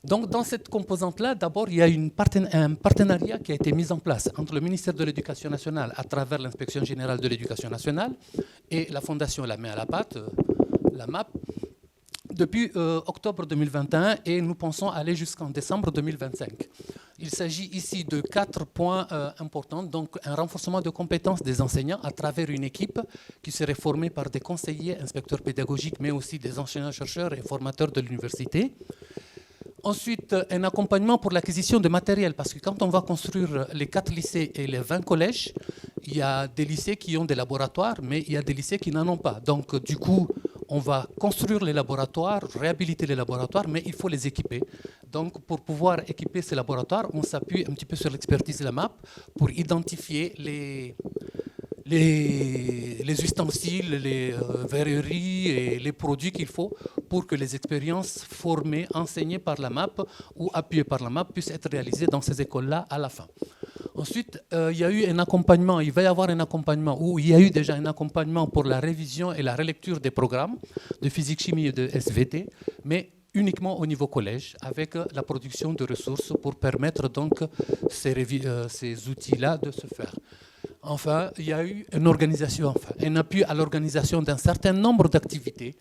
Donc, dans cette composante-là, d'abord, il y a un partenariat qui a été mis en place entre le ministère de l'Éducation nationale à travers l'Inspection générale de l'Éducation nationale et la Fondation La Main à la Pâte, la MAP, depuis octobre 2021 et nous pensons aller jusqu'en décembre 2025. Il s'agit ici de 4 points importants, donc un renforcement de compétences des enseignants à travers une équipe qui serait formée par des conseillers, inspecteurs pédagogiques, mais aussi des enseignants-chercheurs et formateurs de l'université. Ensuite, un accompagnement pour l'acquisition de matériel, parce que quand on va construire les 4 lycées et les 20 collèges, il y a des lycées qui ont des laboratoires, mais il y a des lycées qui n'en ont pas. Donc, du coup, on va construire les laboratoires, réhabiliter les laboratoires, mais il faut les équiper. Donc, pour pouvoir équiper ces laboratoires, on s'appuie un petit peu sur l'expertise de la MAP pour identifier les ustensiles, les verreries et les produits qu'il faut pour que les expériences formées, enseignées par la MAP ou appuyées par la MAP puissent être réalisées dans ces écoles-là à la fin. Ensuite, il y a eu un accompagnement, il va y avoir un accompagnement, ou il y a eu déjà un accompagnement pour la révision et la relecture des programmes de physique, chimie et de SVT, mais uniquement au niveau collège, avec la production de ressources pour permettre donc ces outils-là de se faire. Enfin, il y a eu un appui à l'organisation d'un certain nombre d'activités,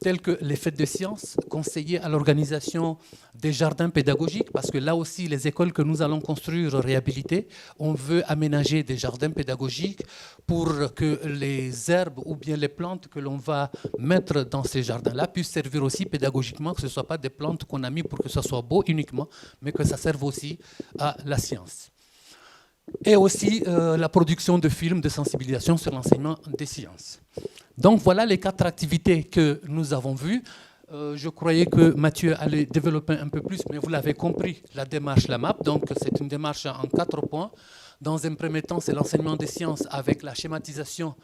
telles que les fêtes de sciences, conseiller à l'organisation des jardins pédagogiques, parce que là aussi, les écoles que nous allons construire, réhabiliter, on veut aménager des jardins pédagogiques pour que les herbes ou bien les plantes que l'on va mettre dans ces jardins-là puissent servir aussi pédagogiquement, que ce ne soit pas des plantes qu'on a mis pour que ça soit beau uniquement, mais que ça serve aussi à la science. Et aussi la production de films de sensibilisation sur l'enseignement des sciences. Donc voilà les 4 activités que nous avons vues. Je croyais que Mathieu allait développer un peu plus, mais vous l'avez compris, la démarche, la MAP. Donc c'est une démarche en 4 points. Dans un premier temps, c'est l'enseignement des sciences avec la schématisation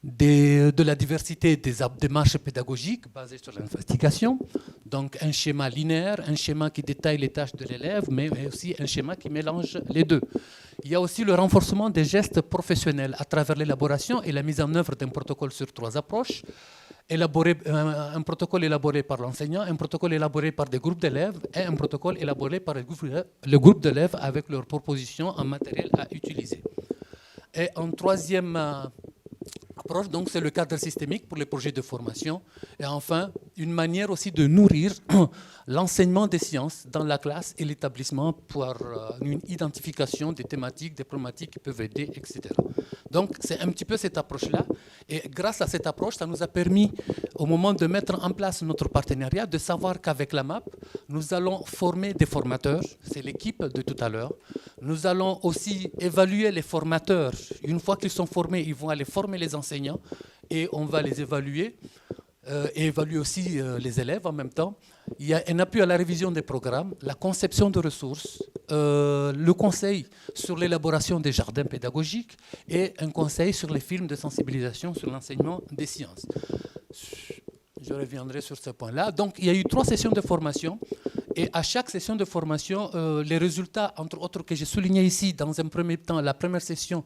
de la diversité des démarches pédagogiques basées sur l'investigation. Donc un schéma linéaire, un schéma qui détaille les tâches de l'élève, mais aussi un schéma qui mélange les deux. Il y a aussi le renforcement des gestes professionnels à travers l'élaboration et la mise en œuvre d'un protocole sur 3 approches. Un protocole élaboré par l'enseignant, un protocole élaboré par des groupes d'élèves et un protocole élaboré par le groupe d'élèves avec leurs propositions en matériel à utiliser. Et en troisième approche, donc, c'est le cadre systémique pour les projets de formation. Et enfin, une manière aussi de nourrir l'enseignement des sciences dans la classe et l'établissement pour une identification des thématiques, des problématiques qui peuvent aider, etc. Donc, c'est un petit peu cette approche-là. Et grâce à cette approche, ça nous a permis, au moment de mettre en place notre partenariat, de savoir qu'avec la MAP, nous allons former des formateurs. C'est l'équipe de tout à l'heure. Nous allons aussi évaluer les formateurs. Une fois qu'ils sont formés, ils vont aller former les enseignants et on va les évaluer et évaluer aussi les élèves en même temps. Il y a un appui à la révision des programmes, la conception de ressources, le conseil sur l'élaboration des jardins pédagogiques et un conseil sur les films de sensibilisation sur l'enseignement des sciences. Je reviendrai sur ce point-là. Donc, il y a eu 3 sessions de formation. Et à chaque session de formation, les résultats, entre autres, que j'ai soulignés ici, dans un premier temps, la première session,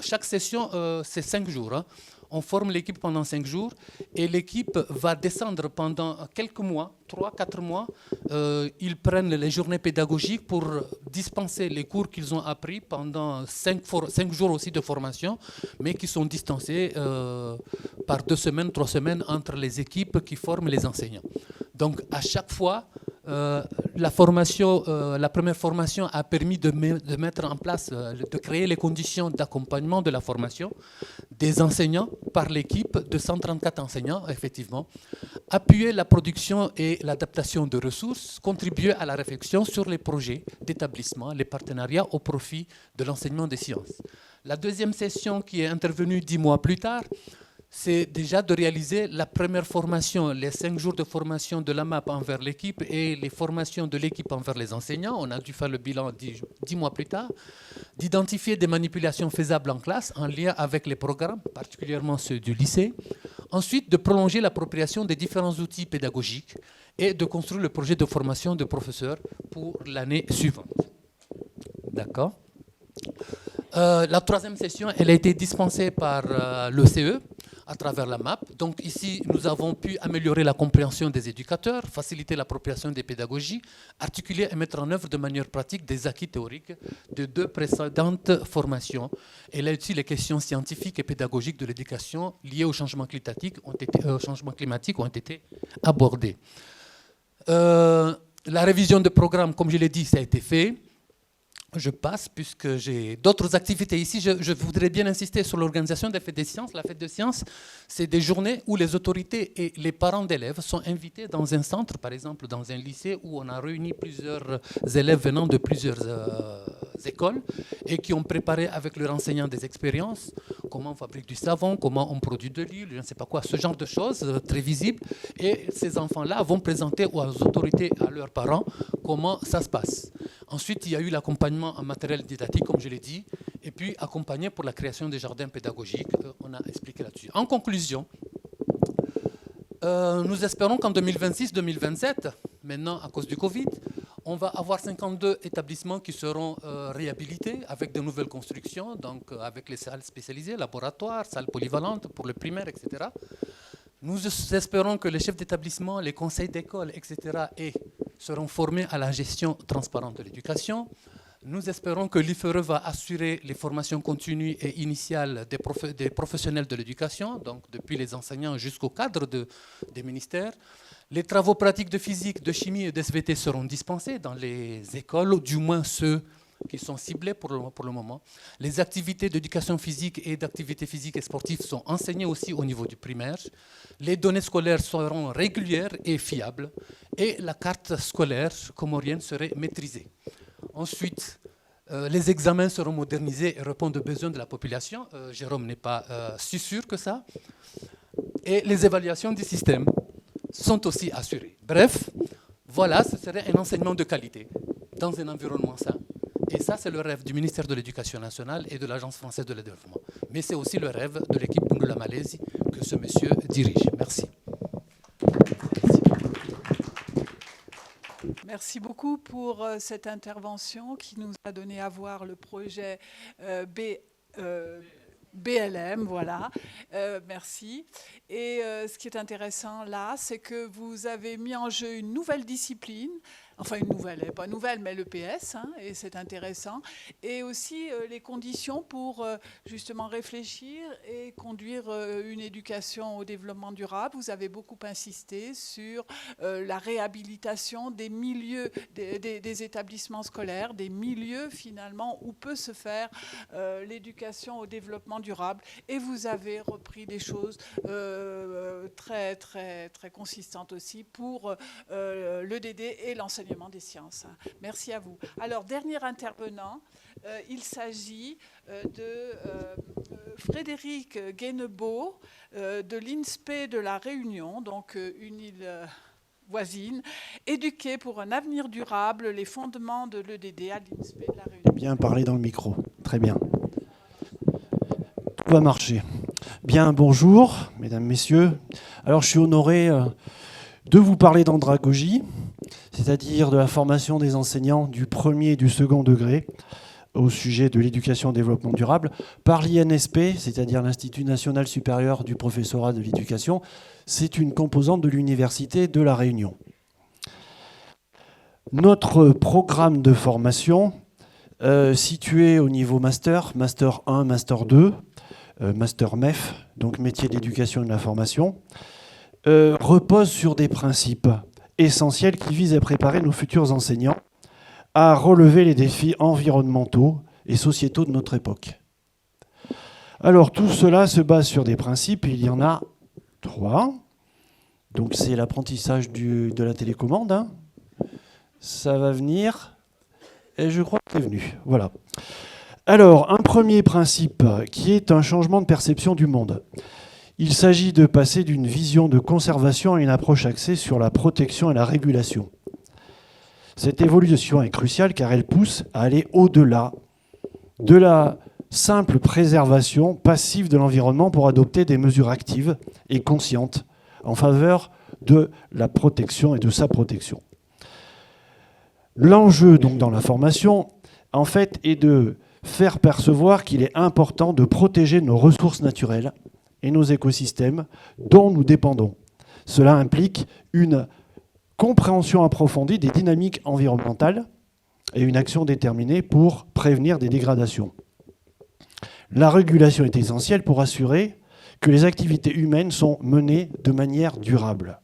chaque session, c'est 5 jours. Hein. On forme l'équipe pendant 5 jours et l'équipe va descendre pendant quelques mois, 3-4 mois. Ils prennent les journées pédagogiques pour dispenser les cours qu'ils ont appris pendant 5 jours aussi de formation, mais qui sont distancés par 2 semaines, 3 semaines entre les équipes qui forment les enseignants. Donc à chaque fois, la première formation a permis de mettre en place, de créer les conditions d'accompagnement de la formation des enseignants par l'équipe de 134 enseignants, effectivement, appuyer la production et l'adaptation de ressources, contribuer à la réflexion sur les projets d'établissement, les partenariats au profit de l'enseignement des sciences. La deuxième session qui est intervenue 10 mois plus tard, c'est déjà de réaliser la première formation, les 5 jours de formation de la MAP envers l'équipe et les formations de l'équipe envers les enseignants. On a dû faire le bilan 10 mois plus tard, d'identifier des manipulations faisables en classe en lien avec les programmes, particulièrement ceux du lycée. Ensuite, de prolonger l'appropriation des différents outils pédagogiques et de construire le projet de formation de professeurs pour l'année suivante. D'accord ? La troisième session, elle a été dispensée par le CE à travers la MAP. Donc ici, nous avons pu améliorer la compréhension des éducateurs, faciliter l'appropriation des pédagogies, articuler et mettre en œuvre de manière pratique des acquis théoriques de 2 précédentes formations. Et là aussi, les questions scientifiques et pédagogiques de l'éducation liées au changement climatique ont été abordées. La révision de programme, comme je l'ai dit, ça a été fait. Je passe, puisque j'ai d'autres activités ici. Je voudrais bien insister sur l'organisation des fêtes des sciences. La fête des sciences, c'est des journées où les autorités et les parents d'élèves sont invités dans un centre, par exemple dans un lycée où on a réuni plusieurs élèves venant de plusieurs écoles et qui ont préparé avec leurs enseignants des expériences, comment on fabrique du savon, comment on produit de l'huile, je ne sais pas quoi, ce genre de choses très visibles. Et ces enfants-là vont présenter aux autorités et à leurs parents comment ça se passe. Ensuite, il y a eu l'accompagnement en matériel didactique, comme je l'ai dit, et puis accompagné pour la création des jardins pédagogiques. On a expliqué là-dessus. En conclusion, nous espérons qu'en 2026-2027, maintenant à cause du Covid, on va avoir 52 établissements qui seront réhabilités avec de nouvelles constructions, donc avec les salles spécialisées, laboratoires, salles polyvalentes pour le primaire, etc. Nous espérons que les chefs d'établissement, les conseils d'école, etc., seront formés à la gestion transparente de l'éducation. Nous espérons que l'IFRE va assurer les formations continues et initiales des professionnels de l'éducation, donc depuis les enseignants jusqu'au cadre des ministères. Les travaux pratiques de physique, de chimie et de SVT seront dispensés dans les écoles, ou du moins ceux qui sont ciblés pour le moment. Les activités d'éducation physique et d'activités physiques et sportives sont enseignées aussi au niveau du primaire. Les données scolaires seront régulières et fiables. Et la carte scolaire comorienne serait maîtrisée. Ensuite, les examens seront modernisés et répondent aux besoins de la population. Jérôme n'est pas si sûr que ça. Et les évaluations du système sont aussi assurées. Bref, voilà, ce serait un enseignement de qualité dans un environnement sain Et ça, c'est le rêve du ministère de l'Éducation nationale et de l'Agence française de développement. Mais c'est aussi le rêve de l'équipe Bundula Malaisie que ce monsieur dirige. Merci. Merci beaucoup pour cette intervention qui nous a donné à voir le projet BLM, voilà. Merci. Et ce qui est intéressant là, c'est que vous avez mis en jeu une nouvelle discipline, enfin une nouvelle, pas nouvelle, mais l'EPS, hein, et c'est intéressant. Et aussi les conditions pour justement réfléchir et conduire une éducation au développement durable. Vous avez beaucoup insisté sur la réhabilitation des milieux, des établissements scolaires, des milieux finalement où peut se faire l'éducation au développement durable. Et vous avez repris des choses très, très, très consistantes aussi pour l'EDD et l'enseignement des sciences. Merci à vous. Alors, dernier intervenant, il s'agit de Frédéric Guénebeau de l'INSPE de La Réunion, donc une île voisine, éduquer pour un avenir durable, les fondements de l'EDD à l'INSPE de La Réunion. Bien parler dans le micro, très bien. Tout va marcher. Bien, bonjour, mesdames, messieurs. Alors, je suis honoré de vous parler d'andragogie, c'est-à-dire de la formation des enseignants du premier et du second degré au sujet de l'éducation au développement durable, par l'INSP, c'est-à-dire l'Institut national supérieur du professorat de l'éducation. C'est une composante de l'Université de La Réunion. Notre programme de formation, situé au niveau master, master 1, master 2, master MEF, donc métier d'éducation et de la formation, repose sur des principes essentiels qui visent à préparer nos futurs enseignants à relever les défis environnementaux et sociétaux de notre époque. Alors tout cela se base sur des principes, il y en a 3. Donc c'est l'apprentissage de la télécommande, hein. Ça va venir, et je crois que c'est venu. Voilà. Alors, un premier principe qui est un changement de perception du monde. Il s'agit de passer d'une vision de conservation à une approche axée sur la protection et la régulation. Cette évolution est cruciale car elle pousse à aller au-delà de la simple préservation passive de l'environnement pour adopter des mesures actives et conscientes en faveur de la protection et de sa protection. L'enjeu donc dans la formation, en fait, est de faire percevoir qu'il est important de protéger nos ressources naturelles et nos écosystèmes dont nous dépendons. Cela implique une compréhension approfondie des dynamiques environnementales et une action déterminée pour prévenir des dégradations. La régulation est essentielle pour assurer que les activités humaines sont menées de manière durable.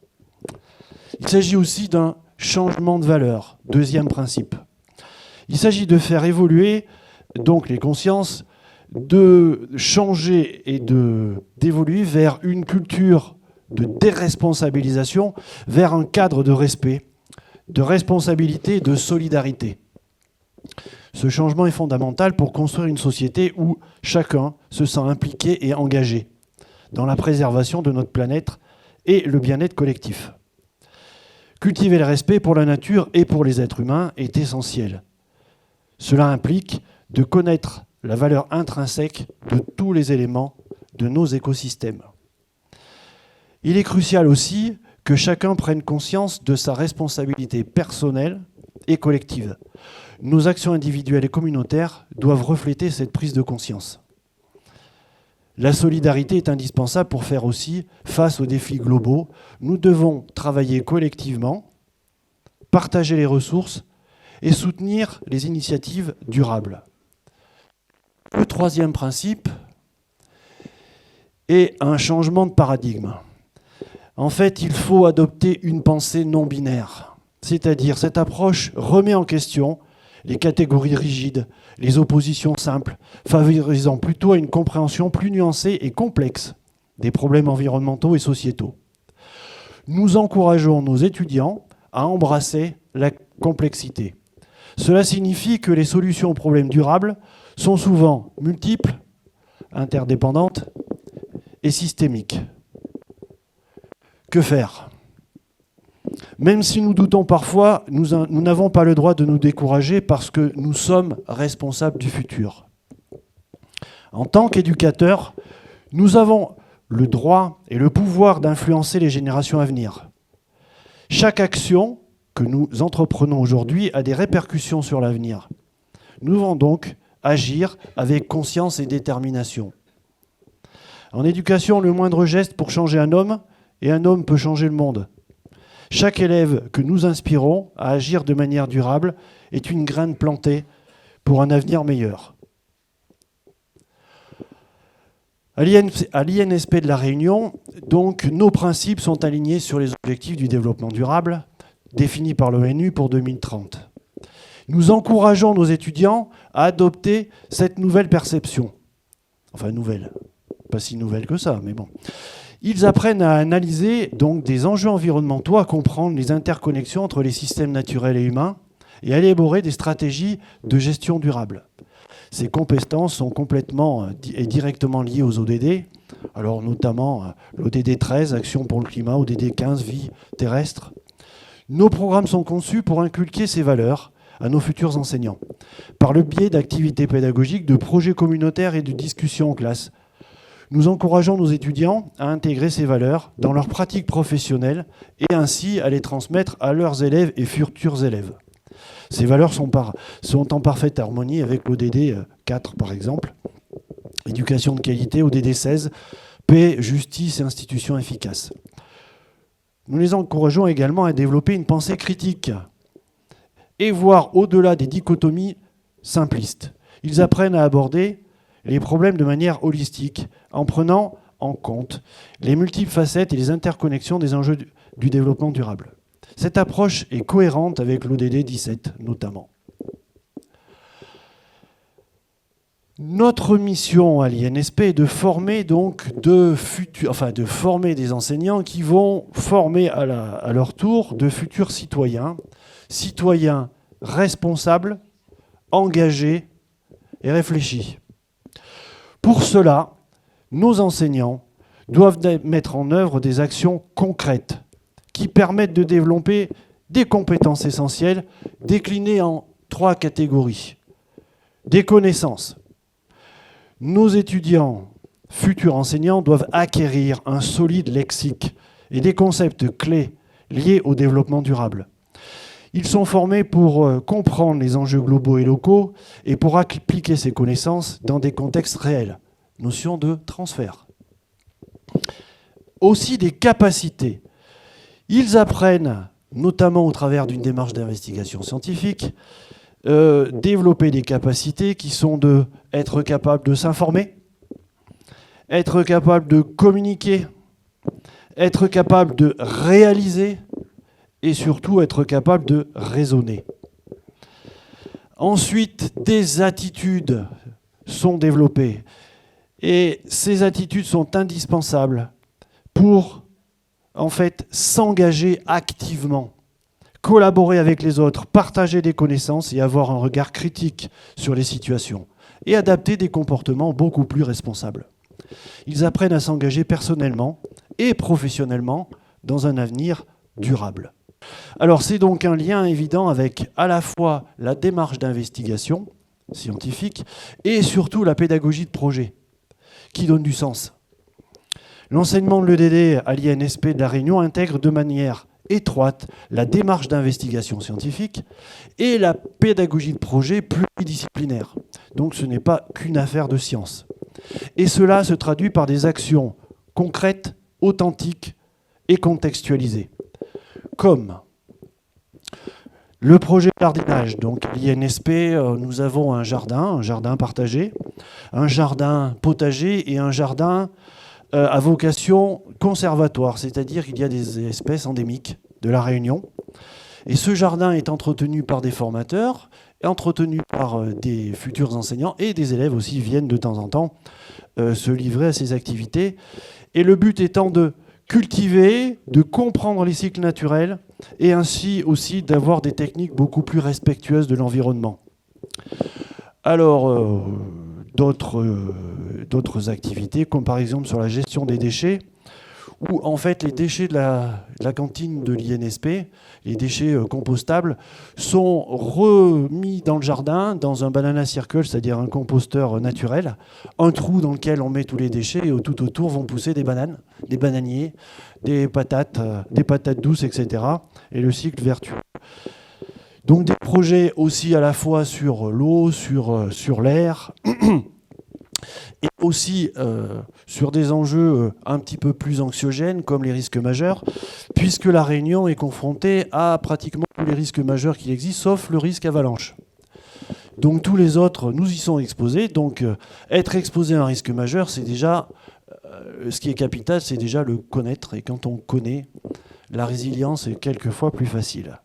Il s'agit aussi d'un changement de valeur, deuxième principe. Il s'agit de faire évoluer donc les consciences, de changer et d'évoluer vers une culture de déresponsabilisation, vers un cadre de respect, de responsabilité et de solidarité. Ce changement est fondamental pour construire une société où chacun se sent impliqué et engagé dans la préservation de notre planète et le bien-être collectif. Cultiver le respect pour la nature et pour les êtres humains est essentiel. Cela implique de connaître la valeur intrinsèque de tous les éléments de nos écosystèmes. Il est crucial aussi que chacun prenne conscience de sa responsabilité personnelle et collective. Nos actions individuelles et communautaires doivent refléter cette prise de conscience. La solidarité est indispensable pour faire aussi face aux défis globaux. Nous devons travailler collectivement, partager les ressources et soutenir les initiatives durables. Le troisième principe est un changement de paradigme. En fait, il faut adopter une pensée non binaire. C'est-à-dire, cette approche remet en question les catégories rigides, les oppositions simples, favorisant plutôt à une compréhension plus nuancée et complexe des problèmes environnementaux et sociétaux. Nous encourageons nos étudiants à embrasser la complexité. Cela signifie que les solutions aux problèmes durables sont souvent multiples, interdépendantes et systémiques. Que faire ? Même si nous doutons parfois, nous n'avons pas le droit de nous décourager parce que nous sommes responsables du futur. En tant qu'éducateurs, nous avons le droit et le pouvoir d'influencer les générations à venir. Chaque action que nous entreprenons aujourd'hui a des répercussions sur l'avenir. Nous devons donc agir avec conscience et détermination. En éducation, le moindre geste pour changer un homme, et un homme peut changer le monde. Chaque élève que nous inspirons à agir de manière durable est une graine plantée pour un avenir meilleur. À l'INSP de La Réunion, donc, nos principes sont alignés sur les objectifs du développement durable définis par l'ONU pour 2030. Nous encourageons nos étudiants à adopter cette nouvelle perception. Enfin, nouvelle. Pas si nouvelle que ça, mais bon. Ils apprennent à analyser donc des enjeux environnementaux, à comprendre les interconnexions entre les systèmes naturels et humains et à élaborer des stratégies de gestion durable. Ces compétences sont complètement et directement liées aux ODD, alors notamment l'ODD 13, Action pour le climat, ODD 15, Vie terrestre. Nos programmes sont conçus pour inculquer ces valeurs à nos futurs enseignants, par le biais d'activités pédagogiques, de projets communautaires et de discussions en classe. Nous encourageons nos étudiants à intégrer ces valeurs dans leur pratique professionnelle et ainsi à les transmettre à leurs élèves et futurs élèves. Ces valeurs sont en parfaite harmonie avec l'ODD 4, par exemple, éducation de qualité, ODD 16, paix, justice et institutions efficaces. Nous les encourageons également à développer une pensée critique et voir au-delà des dichotomies simplistes. Ils apprennent à aborder les problèmes de manière holistique, en prenant en compte les multiples facettes et les interconnexions des enjeux du développement durable. Cette approche est cohérente avec l'ODD 17 notamment. Notre mission à l'INSP est de former donc de former des enseignants qui vont former à leur tour de futurs citoyens responsables, engagés et réfléchis. Pour cela, nos enseignants doivent mettre en œuvre des actions concrètes qui permettent de développer des compétences essentielles déclinées en 3 catégories. Des connaissances. Nos étudiants, futurs enseignants, doivent acquérir un solide lexique et des concepts clés liés au développement durable. Ils sont formés pour comprendre les enjeux globaux et locaux et pour appliquer ces connaissances dans des contextes réels. Notion de transfert. Aussi des capacités. Ils apprennent, notamment au travers d'une démarche d'investigation scientifique, développer des capacités qui sont d'être capable de s'informer, être capable de communiquer, être capable de réaliser et surtout être capable de raisonner. Ensuite, des attitudes sont développées et ces attitudes sont indispensables pour en fait s'engager activement, collaborer avec les autres, partager des connaissances et avoir un regard critique sur les situations et adapter des comportements beaucoup plus responsables. Ils apprennent à s'engager personnellement et professionnellement dans un avenir durable. Alors c'est donc un lien évident avec à la fois la démarche d'investigation scientifique et surtout la pédagogie de projet qui donne du sens. L'enseignement de l'EDD à l'INSP de La Réunion intègre de manière étroite la démarche d'investigation scientifique et la pédagogie de projet pluridisciplinaire. Donc ce n'est pas qu'une affaire de science. Et cela se traduit par des actions concrètes, authentiques et contextualisées. Comme le projet de jardinage. Donc l'INSP, nous avons un jardin partagé, un jardin potager et un jardin à vocation conservatoire, c'est-à-dire qu'il y a des espèces endémiques de La Réunion. Et ce jardin est entretenu par des formateurs, entretenu par des futurs enseignants et des élèves aussi viennent de temps en temps se livrer à ces activités. Et le but étant de cultiver, de comprendre les cycles naturels et ainsi aussi d'avoir des techniques beaucoup plus respectueuses de l'environnement. Alors, d'autres activités, comme par exemple sur la gestion des déchets où en fait les déchets de la cantine de l'INSP, les déchets compostables, sont remis dans le jardin, dans un banana circle, c'est-à-dire un composteur naturel, un trou dans lequel on met tous les déchets et tout autour vont pousser des bananes, des bananiers, des patates douces, etc. Et le cycle vertueux. Donc des projets aussi à la fois sur l'eau, sur l'air, et aussi sur des enjeux un petit peu plus anxiogènes comme les risques majeurs, puisque la Réunion est confrontée à pratiquement tous les risques majeurs qui existent, sauf le risque avalanche. Donc tous les autres, nous y sommes exposés. Donc être exposé à un risque majeur, c'est déjà, ce qui est capital, c'est déjà le connaître. Et quand on connaît, la résilience est quelquefois plus facile.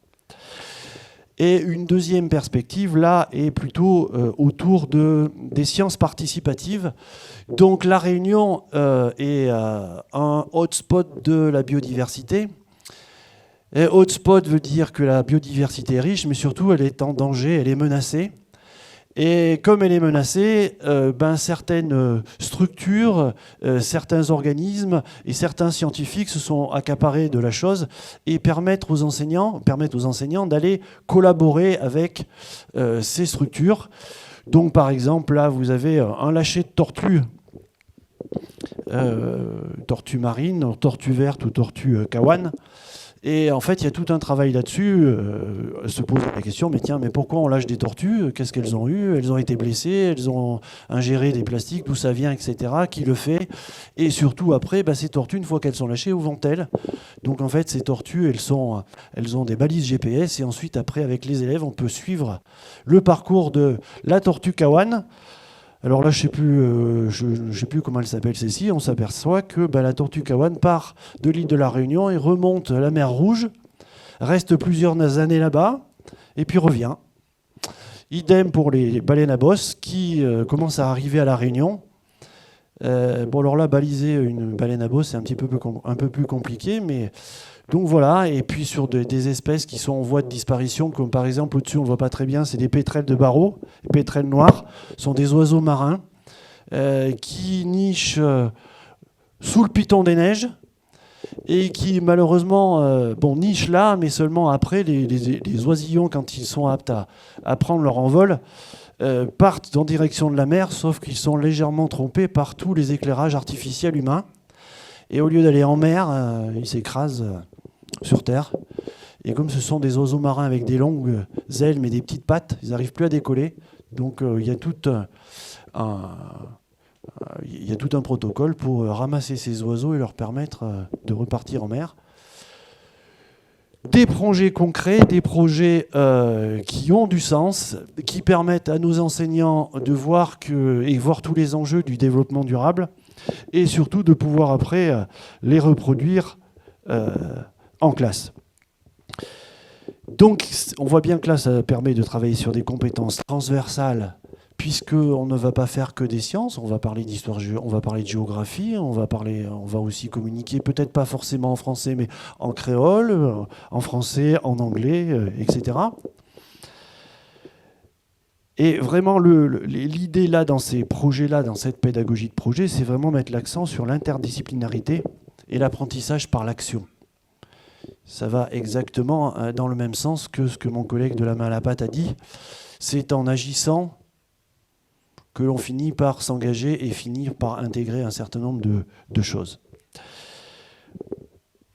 Et une deuxième perspective, là, est plutôt autour des sciences participatives. Donc la Réunion est un hotspot de la biodiversité. Et hotspot veut dire que la biodiversité est riche, mais surtout elle est en danger, elle est menacée. Et comme elle est menacée, certaines structures, certains organismes et certains scientifiques se sont accaparés de la chose et permettent aux enseignants d'aller collaborer avec ces structures. Donc par exemple, là vous avez un lâcher de tortues, tortue marine, tortue verte ou tortue kawan. Et en fait, il y a tout un travail là-dessus, se poser la question, mais pourquoi on lâche des tortues? Qu'est-ce qu'elles ont eu? Elles ont été blessées, elles ont ingéré des plastiques, d'où ça vient, etc. Qui le fait? Et surtout, après, ces tortues, une fois qu'elles sont lâchées, où vont-elles? Donc en fait, ces tortues, elles ont des balises GPS, et ensuite, après, avec les élèves, on peut suivre le parcours de la tortue kawan. Alors là, je ne sais plus comment elle s'appelle, celle-ci. On s'aperçoit que la tortue kawan part de l'île de la Réunion et remonte à la mer Rouge, reste plusieurs années là-bas, et puis revient. Idem pour les baleines à bosse qui commencent à arriver à la Réunion. Alors là, baliser une baleine à bosse, c'est un peu plus compliqué, mais... Donc voilà, et puis sur des espèces qui sont en voie de disparition, comme par exemple au-dessus, on ne voit pas très bien, c'est des pétrels de Barreau. Les pétrels noirs sont des oiseaux marins qui nichent sous le piton des neiges et qui malheureusement nichent là, mais seulement après, les oisillons, quand ils sont aptes à prendre leur envol, partent en direction de la mer, sauf qu'ils sont légèrement trompés par tous les éclairages artificiels humains. Et au lieu d'aller en mer, ils s'écrasent sur Terre. Et comme ce sont des oiseaux marins avec des longues ailes mais des petites pattes, ils n'arrivent plus à décoller. Donc il y a tout un protocole pour ramasser ces oiseaux et leur permettre de repartir en mer. Des projets concrets, des projets qui ont du sens, qui permettent à nos enseignants de voir tous les enjeux du développement durable et surtout de pouvoir après les reproduire en classe. Donc on voit bien que là ça permet de travailler sur des compétences transversales puisqu'on ne va pas faire que des sciences, on va parler d'histoire, on va parler de géographie, on va aussi communiquer peut-être pas forcément en français mais en créole, en français, en anglais, etc. Et vraiment, l'idée là, dans ces projets-là, dans cette pédagogie de projet, c'est vraiment mettre l'accent sur l'interdisciplinarité et l'apprentissage par l'action. Ça va exactement dans le même sens que ce que mon collègue de la main à la pâte a dit. C'est en agissant que l'on finit par s'engager et finir par intégrer un certain nombre de choses.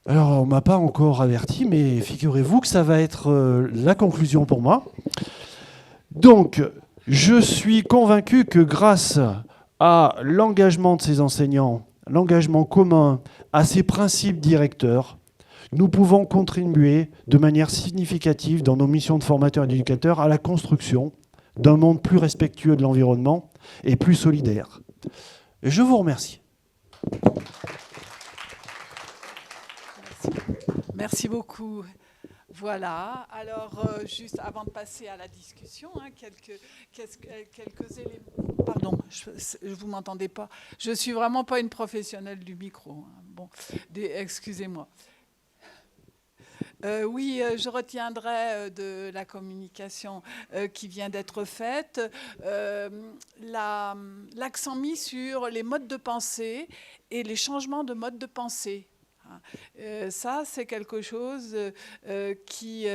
Alors, on ne m'a pas encore averti, mais figurez-vous que ça va être la conclusion pour moi. Donc, je suis convaincu que grâce à l'engagement de ces enseignants, l'engagement commun, à ces principes directeurs, nous pouvons contribuer de manière significative dans nos missions de formateurs et d'éducateurs à la construction d'un monde plus respectueux de l'environnement et plus solidaire. Je vous remercie. Merci beaucoup. Voilà, alors juste avant de passer à la discussion, quelques éléments. Pardon, vous m'entendez pas. Je suis vraiment pas une professionnelle du micro. Bon, excusez-moi. Oui, je retiendrai de la communication qui vient d'être faite l'accent mis sur les modes de pensée et les changements de mode de pensée Ça, c'est quelque chose qui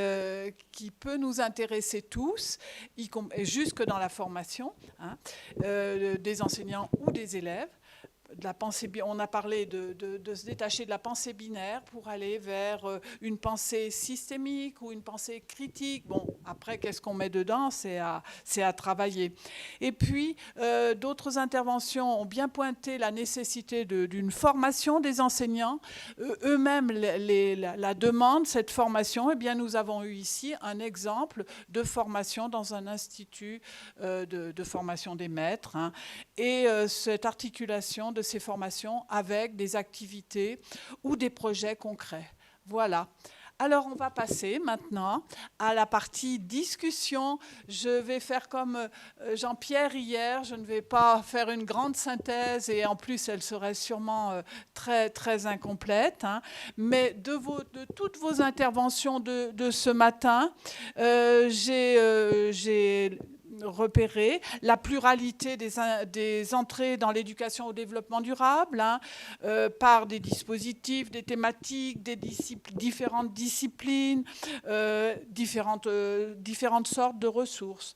peut nous intéresser tous, jusque dans la formation, des enseignants ou des élèves. De la pensée, on a parlé de se détacher de la pensée binaire pour aller vers une pensée systémique ou une pensée critique. Bon, après, qu'est-ce qu'on met dedans, c'est à travailler. Et puis, d'autres interventions ont bien pointé la nécessité d'une formation des enseignants. Eux-mêmes la demandent, cette formation. Eh bien, nous avons eu ici un exemple de formation dans un institut de formation des maîtres. Et cette articulation de ces formations avec des activités ou des projets concrets. Voilà. Alors, on va passer maintenant à la partie discussion. Je vais faire comme Jean-Pierre hier. Je ne vais pas faire une grande synthèse et en plus, elle serait sûrement très, très incomplète. Mais de toutes vos interventions de ce matin, j'ai repérer la pluralité des entrées dans l'éducation au développement durable par des dispositifs, des thématiques, différentes disciplines, différentes sortes de ressources.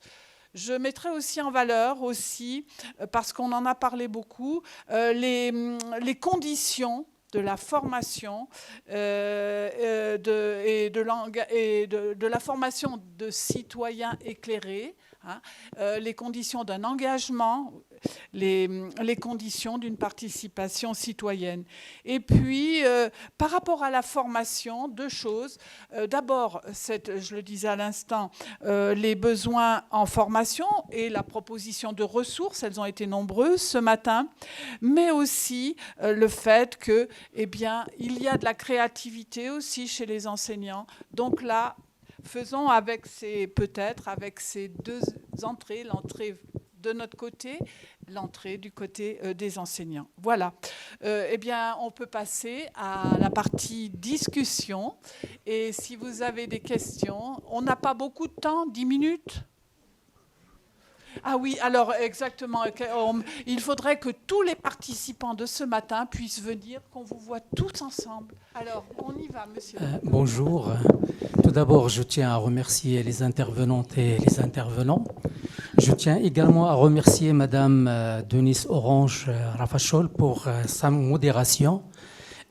Je mettrai aussi en valeur, parce qu'on en a parlé beaucoup, les conditions de la formation et de la formation de citoyens éclairés, les conditions d'un engagement, les conditions d'une participation citoyenne. Et puis, par rapport à la formation, deux choses. D'abord, je le disais à l'instant, les besoins en formation et la proposition de ressources, elles ont été nombreuses ce matin, mais aussi le fait que, il y a de la créativité aussi chez les enseignants. Donc là, faisons avec ces deux entrées, l'entrée de notre côté, l'entrée du côté des enseignants. Voilà. On peut passer à la partie discussion. Et si vous avez des questions, on n'a pas beaucoup de temps, 10 minutes ? Ah oui, alors exactement. Il faudrait que tous les participants de ce matin puissent venir, qu'on vous voit tous ensemble. Alors, on y va, monsieur. Bonjour. Tout d'abord, je tiens à remercier les intervenantes et les intervenants. Je tiens également à remercier Madame Denise Orange Rafachol pour sa modération.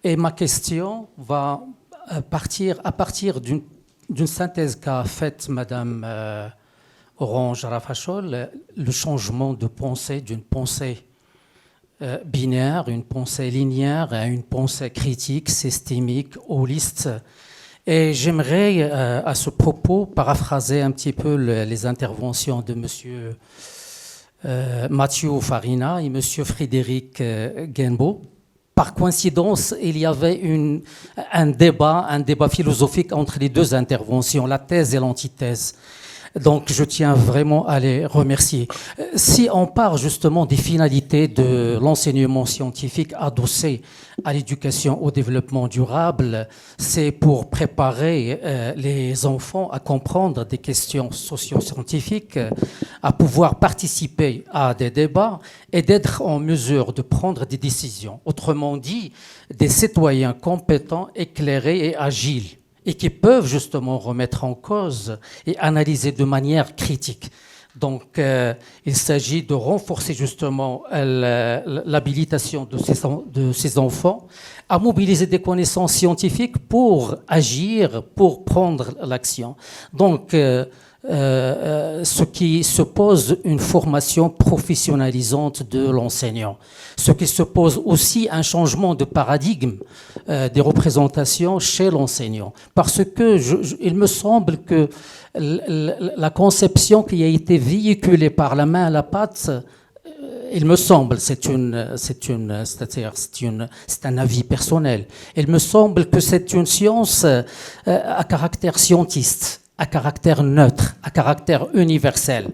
Et ma question va partir à partir d'une synthèse qu'a faite Madame Orange Rafachol, le changement de pensée d'une pensée binaire, une pensée linéaire à une pensée critique, systémique, holiste. Et j'aimerais à ce propos paraphraser un petit peu les interventions de M. Mathieu Farina et M. Frédéric Guenbeau. Par coïncidence, il y avait un débat philosophique entre les deux interventions, la thèse et l'antithèse. Donc, je tiens vraiment à les remercier. Si on part justement des finalités de l'enseignement scientifique adossé à l'éducation au développement durable, c'est pour préparer les enfants à comprendre des questions socio-scientifiques, à pouvoir participer à des débats et d'être en mesure de prendre des décisions. Autrement dit, des citoyens compétents, éclairés et agiles, et qui peuvent justement remettre en cause et analyser de manière critique. Donc, il s'agit de renforcer justement l'habilitation de ces enfants à mobiliser des connaissances scientifiques pour agir, pour prendre l'action. Donc, ce qui se pose une formation professionnalisante de l'enseignant. Ce qui se pose aussi un changement de paradigme des représentations chez l'enseignant. Parce que il me semble que la conception qui a été véhiculée par la main à la pâte, il me semble, c'est un avis personnel, il me semble que c'est une science à caractère scientiste, à caractère neutre, à caractère universel,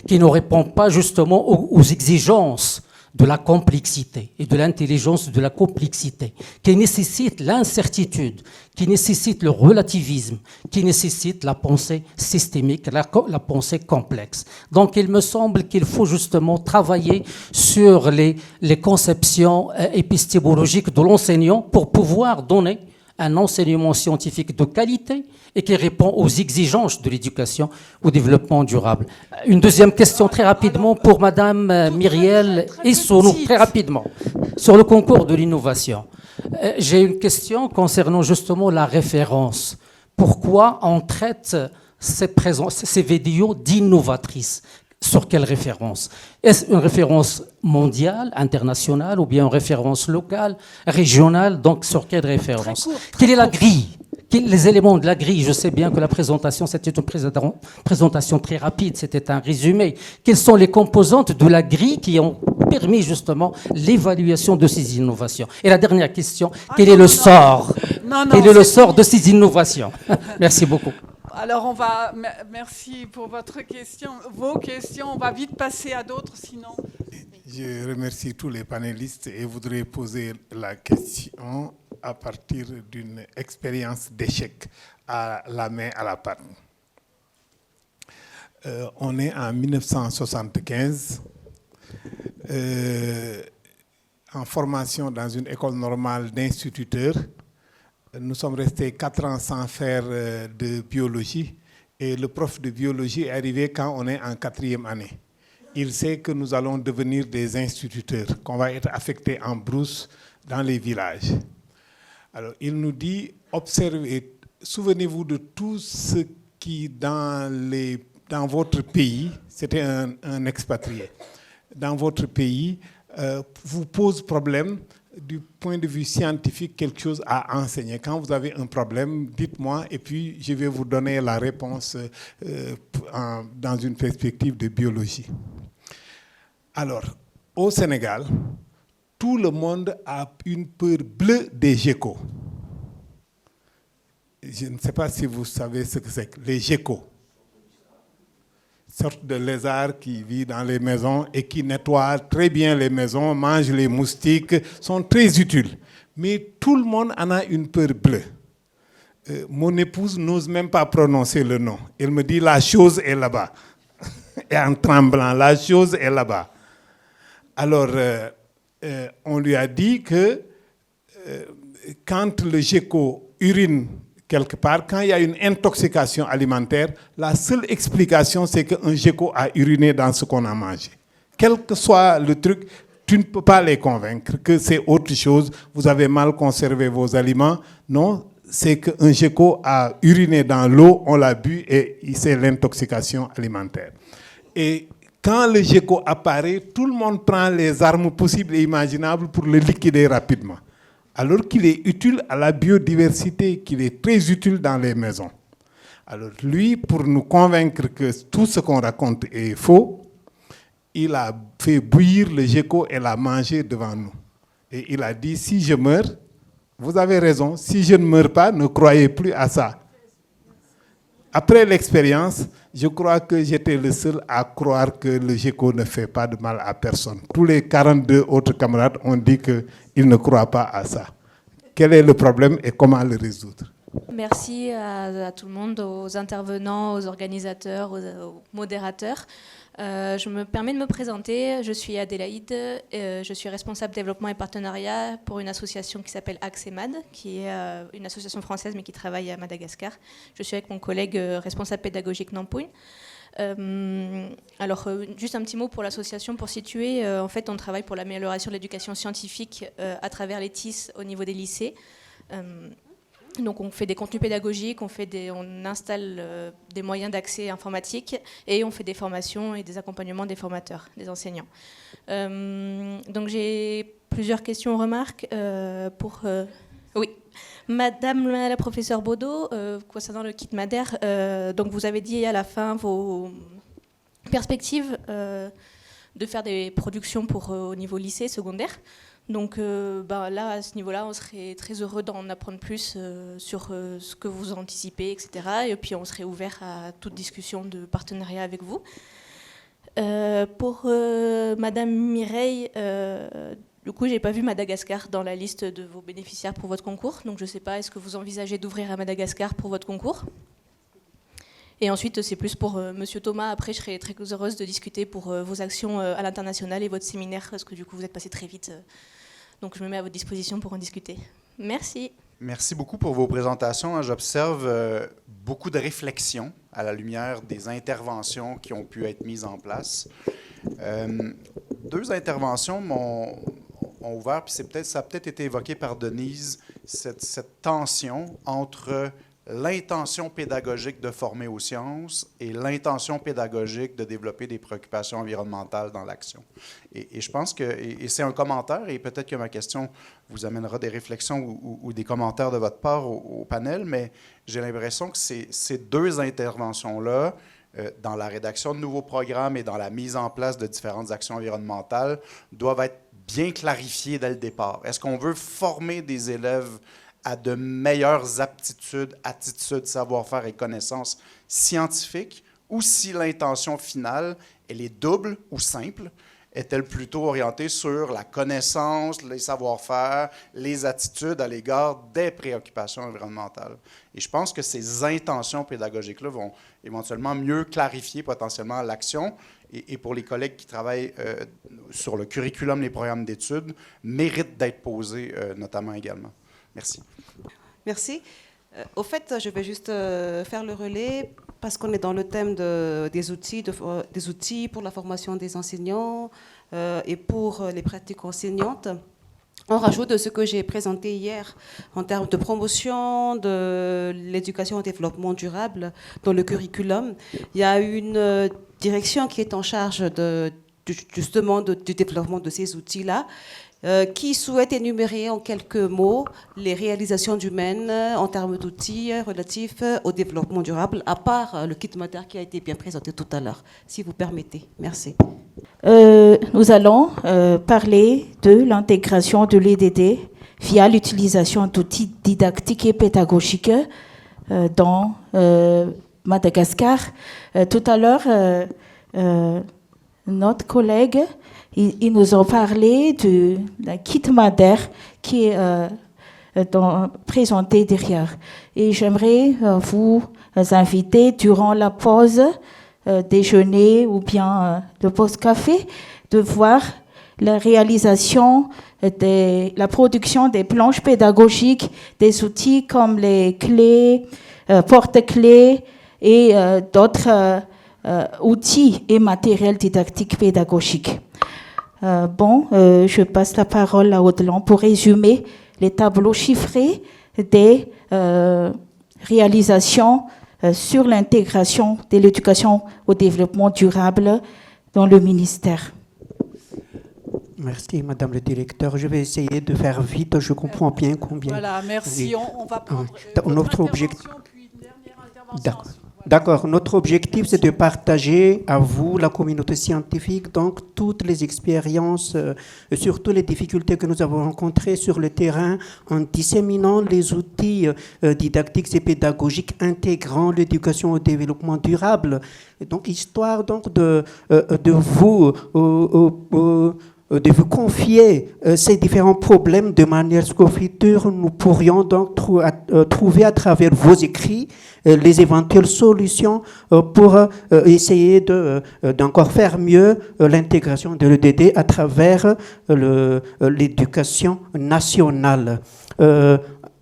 qui ne répond pas justement aux exigences de la complexité et de l'intelligence de la complexité, qui nécessite l'incertitude, qui nécessite le relativisme, qui nécessite la pensée systémique, la pensée complexe. Donc il me semble qu'il faut justement travailler sur les conceptions épistémologiques de l'enseignant pour pouvoir donner un enseignement scientifique de qualité et qui répond aux exigences de l'éducation au développement durable. Une deuxième question très rapidement pour Madame Myriel Essounou, très rapidement, sur le concours de l'innovation. J'ai une question concernant justement la référence. Pourquoi on traite ces vidéos d'innovatrices? Sur quelle référence? Est-ce une référence mondiale, internationale, ou bien une référence locale, régionale? Donc, sur quelle référence? Quelle est la grille? Les éléments de la grille? Je sais bien que la présentation, c'était une présentation très rapide, c'était un résumé. Quelles sont les composantes de la grille qui ont permis justement l'évaluation de ces innovations? Et la dernière question, quel est le sort? Quel est le sort de ces innovations? Merci beaucoup. Alors, merci pour votre question, vos questions. On va vite passer à d'autres, sinon. Je remercie tous les panélistes et voudrais poser la question à partir d'une expérience d'échec à la main à la pâte. On est en 1975, en formation dans une école normale d'instituteurs. Nous sommes restés 4 ans sans faire de biologie et le prof de biologie est arrivé quand on est en 4e année. Il sait que nous allons devenir des instituteurs, qu'on va être affectés en brousse dans les villages. Alors il nous dit, observez, souvenez-vous de tout ce qui dans votre pays, c'était un expatrié, dans votre pays vous pose problème. Du point de vue scientifique, quelque chose à enseigner. Quand vous avez un problème, dites-moi et puis je vais vous donner la réponse dans une perspective de biologie. Alors, au Sénégal, tout le monde a une peur bleue des geckos. Je ne sais pas si vous savez ce que c'est que les geckos. Sorte de lézard qui vit dans les maisons et qui nettoie très bien les maisons, mange les moustiques, sont très utiles. Mais tout le monde en a une peur bleue. Mon épouse n'ose même pas prononcer le nom. Elle me dit, la chose est là-bas. Et en tremblant, la chose est là-bas. Alors, on lui a dit que quand le gecko urine quelque part, quand il y a une intoxication alimentaire, la seule explication, c'est qu'un gecko a uriné dans ce qu'on a mangé. Quel que soit le truc, tu ne peux pas les convaincre que c'est autre chose, vous avez mal conservé vos aliments. Non, c'est qu'un gecko a uriné dans l'eau, on l'a bu et c'est l'intoxication alimentaire. Et quand le gecko apparaît, tout le monde prend les armes possibles et imaginables pour le liquider rapidement. Alors qu'il est utile à la biodiversité, qu'il est très utile dans les maisons. Alors lui, pour nous convaincre que tout ce qu'on raconte est faux, il a fait bouillir le gecko et l'a mangé devant nous. Et il a dit, si je meurs, vous avez raison, si je ne meurs pas, ne croyez plus à ça. Après l'expérience, je crois que j'étais le seul à croire que le gecko ne fait pas de mal à personne. Tous les 42 autres camarades ont dit qu'ils ne croient pas à ça. Quel est le problème et comment le résoudre? Merci à tout le monde, aux intervenants, aux organisateurs, aux modérateurs. Je me permets de me présenter. Je suis Adélaïde, je suis responsable développement et partenariat pour une association qui s'appelle AXEMAD, qui est une association française mais qui travaille à Madagascar. Je suis avec mon collègue responsable pédagogique Nampoun. Alors, juste un petit mot pour l'association, pour situer. En fait, on travaille pour l'amélioration de l'éducation scientifique à travers les TIS au niveau des lycées. Donc on fait des contenus pédagogiques, on installe des moyens d'accès informatique et on fait des formations et des accompagnements des formateurs, des enseignants. Donc j'ai plusieurs questions, remarques oui. Madame la professeure Baudot, concernant le kit Madère, donc vous avez dit à la fin vos perspectives de faire des productions au niveau lycée, secondaire. Donc là, à ce niveau-là, on serait très heureux d'en apprendre plus sur ce que vous anticipez, etc. Et puis on serait ouvert à toute discussion de partenariat avec vous. Pour Madame Mireille, du coup, j'ai pas vu Madagascar dans la liste de vos bénéficiaires pour votre concours. Donc, je ne sais pas, est-ce que vous envisagez d'ouvrir à Madagascar pour votre concours? Et ensuite, c'est plus pour Monsieur Thomas. Après, je serais très heureuse de discuter pour vos actions à l'international et votre séminaire, parce que du coup, vous êtes passé très vite. Donc, je me mets à votre disposition pour en discuter. Merci. Merci beaucoup pour vos présentations. J'observe beaucoup de réflexions à la lumière des interventions qui ont pu être mises en place. Deux interventions ont ouvert, puis ça a peut-être été évoqué par Denise, cette tension entre l'intention pédagogique de former aux sciences et l'intention pédagogique de développer des préoccupations environnementales dans l'action. Et je pense que, et c'est un commentaire, et peut-être que ma question vous amènera des réflexions ou des commentaires de votre part au panel, mais j'ai l'impression que ces deux interventions-là, dans la rédaction de nouveaux programmes et dans la mise en place de différentes actions environnementales, doivent être bien clarifiées dès le départ. Est-ce qu'on veut former des élèves à de meilleures aptitudes, attitudes, savoir-faire et connaissances scientifiques, ou si l'intention finale, elle est double ou simple, est-elle plutôt orientée sur la connaissance, les savoir-faire, les attitudes à l'égard des préoccupations environnementales? Et je pense que ces intentions pédagogiques-là vont éventuellement mieux clarifier potentiellement l'action, et pour les collègues qui travaillent sur le curriculum, les programmes d'études, méritent d'être posées notamment également. Merci. Merci. Au fait, je vais juste faire le relais parce qu'on est dans le thème des outils pour la formation des enseignants et pour les pratiques enseignantes. En rajoute de ce que j'ai présenté hier en termes de promotion de l'éducation au développement durable dans le curriculum, il y a une direction qui est en charge justement du développement de ces outils-là, qui souhaite énumérer en quelques mots les réalisations humaines en termes d'outils relatifs au développement durable, à part le kit Madder qui a été bien présenté tout à l'heure, si vous permettez. Merci. Nous allons parler de l'intégration de l'EDD via l'utilisation d'outils didactiques et pédagogiques dans Madagascar. Tout à l'heure, notre collègue, ils nous ont parlé d'un kit Madder qui est présenté derrière. Et j'aimerais vous inviter durant la pause déjeuner ou bien de pause café de voir la réalisation, la production des planches pédagogiques, des outils comme les clés, porte-clés et d'autres outils et matériels didactiques pédagogiques. Je passe la parole à Audelan pour résumer les tableaux chiffrés des réalisations sur l'intégration de l'éducation au développement durable dans le ministère. Merci, Madame le Directeur. Je vais essayer de faire vite. Je comprends bien combien... Voilà, merci. Oui. On va prendre notre objectif. Puis une dernière intervention. D'accord. Notre objectif, c'est de partager à vous, la communauté scientifique, donc toutes les expériences, surtout les difficultés que nous avons rencontrées sur le terrain, en disséminant les outils didactiques et pédagogiques intégrant l'éducation au développement durable. Et donc, histoire donc de vous confier ces différents problèmes de manière qu'au futur, nous pourrions donc trouver à travers vos écrits les éventuelles solutions pour essayer d'encore faire mieux l'intégration de l'EDD à travers l'éducation nationale.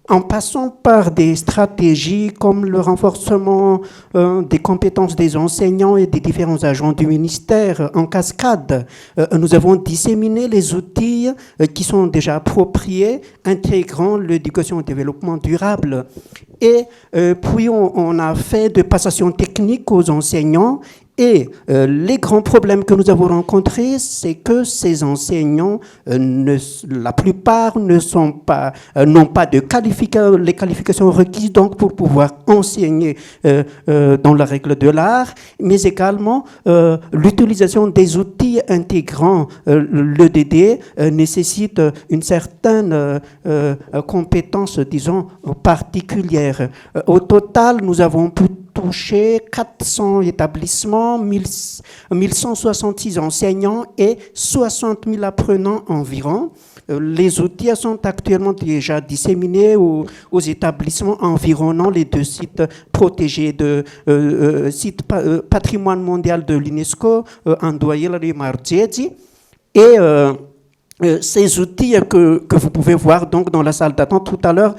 En passant par des stratégies comme le renforcement des compétences des enseignants et des différents agents du ministère en cascade, nous avons disséminé les outils qui sont déjà appropriés, intégrant l'éducation au développement durable. Et puis on a fait de passation technique aux enseignants. Et les grands problèmes que nous avons rencontrés, c'est que ces enseignants, la plupart n'ont pas les qualifications requises donc pour pouvoir enseigner dans la règle de l'art, mais également l'utilisation des outils intégrant l'EDD nécessite une certaine compétence, disons, particulière. Au total, nous avons touché 400 établissements, 1166 enseignants et 60 000 apprenants environ. Les outils sont actuellement déjà disséminés aux établissements environnant les 2 sites protégés de site patrimoine mondial de l'UNESCO, Andoyel et Marziezi. Et ces outils que vous pouvez voir donc dans la salle d'attente tout à l'heure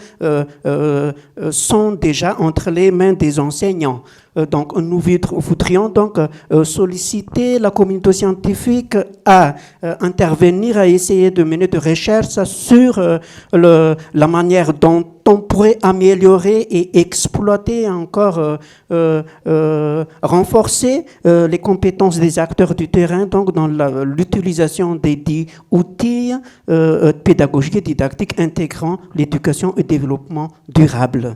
sont déjà entre les mains des enseignants. Donc nous voudrions donc solliciter la communauté scientifique à intervenir, à essayer de mener des recherches sur la manière dont on pourrait améliorer et exploiter encore, renforcer les compétences des acteurs du terrain, donc dans l'utilisation des dits outils pédagogiques et didactiques intégrant l'éducation et le développement durable.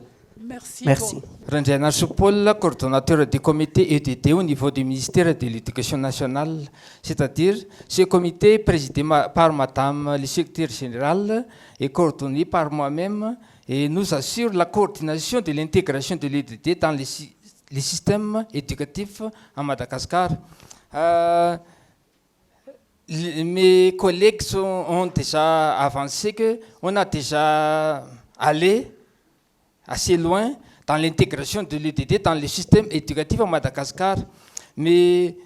Merci. Randiana Soupol, coordonnateur du comité ETT au niveau du ministère de l'Éducation nationale, c'est-à-dire ce comité présidé par Madame le secrétaire général et coordonné par moi-même et nous assure la coordination de l'intégration de l'ETT dans les systèmes éducatifs à Madagascar. Mes collègues ont déjà avancé qu'on a déjà allé assez loin dans l'intégration de l'ETT dans le système éducatif à Madagascar. Mais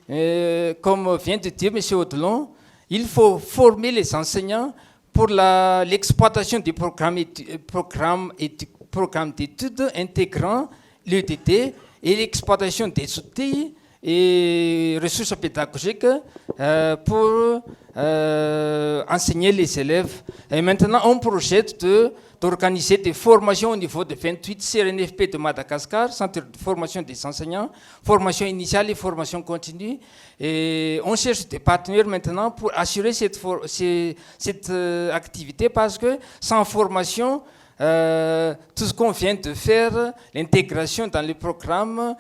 comme vient de dire M. Audelon, il faut former les enseignants pour l'exploitation des programmes d'études intégrant l'ETT et l'exploitation des outils et ressources pédagogiques pour enseigner les élèves. Et maintenant, on projette d'organiser des formations au niveau de 28 CRNFP de Madagascar, Centre de formation des enseignants, formation initiale et formation continue. Et on cherche des partenaires maintenant pour assurer cette activité parce que sans formation, tout ce qu'on vient de faire, l'intégration dans les programmes,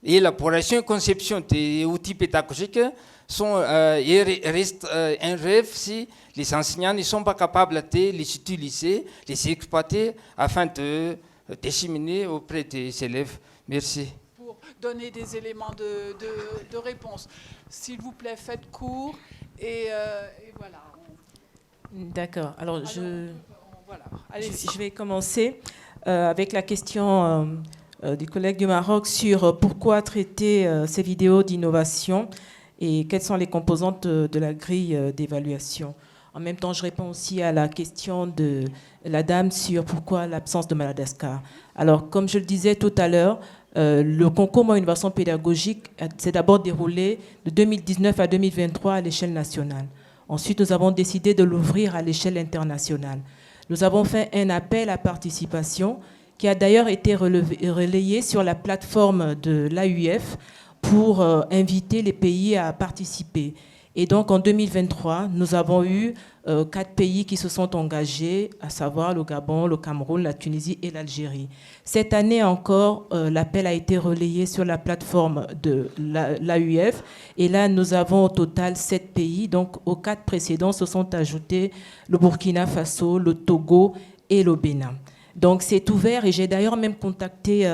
l'élaboration et conception des outils pédagogiques reste un rêve si les enseignants ne sont pas capables de les utiliser, les exploiter afin de disséminer auprès des élèves. Merci. Pour donner des éléments de réponse. S'il vous plaît, faites court et voilà. D'accord. Alors, voilà. Je vais commencer avec la question du collègue du Maroc sur pourquoi traiter ces vidéos d'innovation et quelles sont les composantes de la grille d'évaluation. En même temps, je réponds aussi à la question de la dame sur pourquoi l'absence de Madagascar. Alors, comme je le disais tout à l'heure, le concours Mon Innovation Pédagogique s'est d'abord déroulé de 2019 à 2023 à l'échelle nationale. Ensuite, nous avons décidé de l'ouvrir à l'échelle internationale. Nous avons fait un appel à participation qui a d'ailleurs été relayé sur la plateforme de l'AUF pour inviter les pays à participer. Et donc, en 2023, nous avons eu 4 pays qui se sont engagés, à savoir le Gabon, le Cameroun, la Tunisie et l'Algérie. Cette année encore, l'appel a été relayé sur la plateforme de l'AUF. Et là, nous avons au total 7 pays. Donc, aux 4 précédents se sont ajoutés le Burkina Faso, le Togo et le Bénin. Donc c'est ouvert et j'ai d'ailleurs même contacté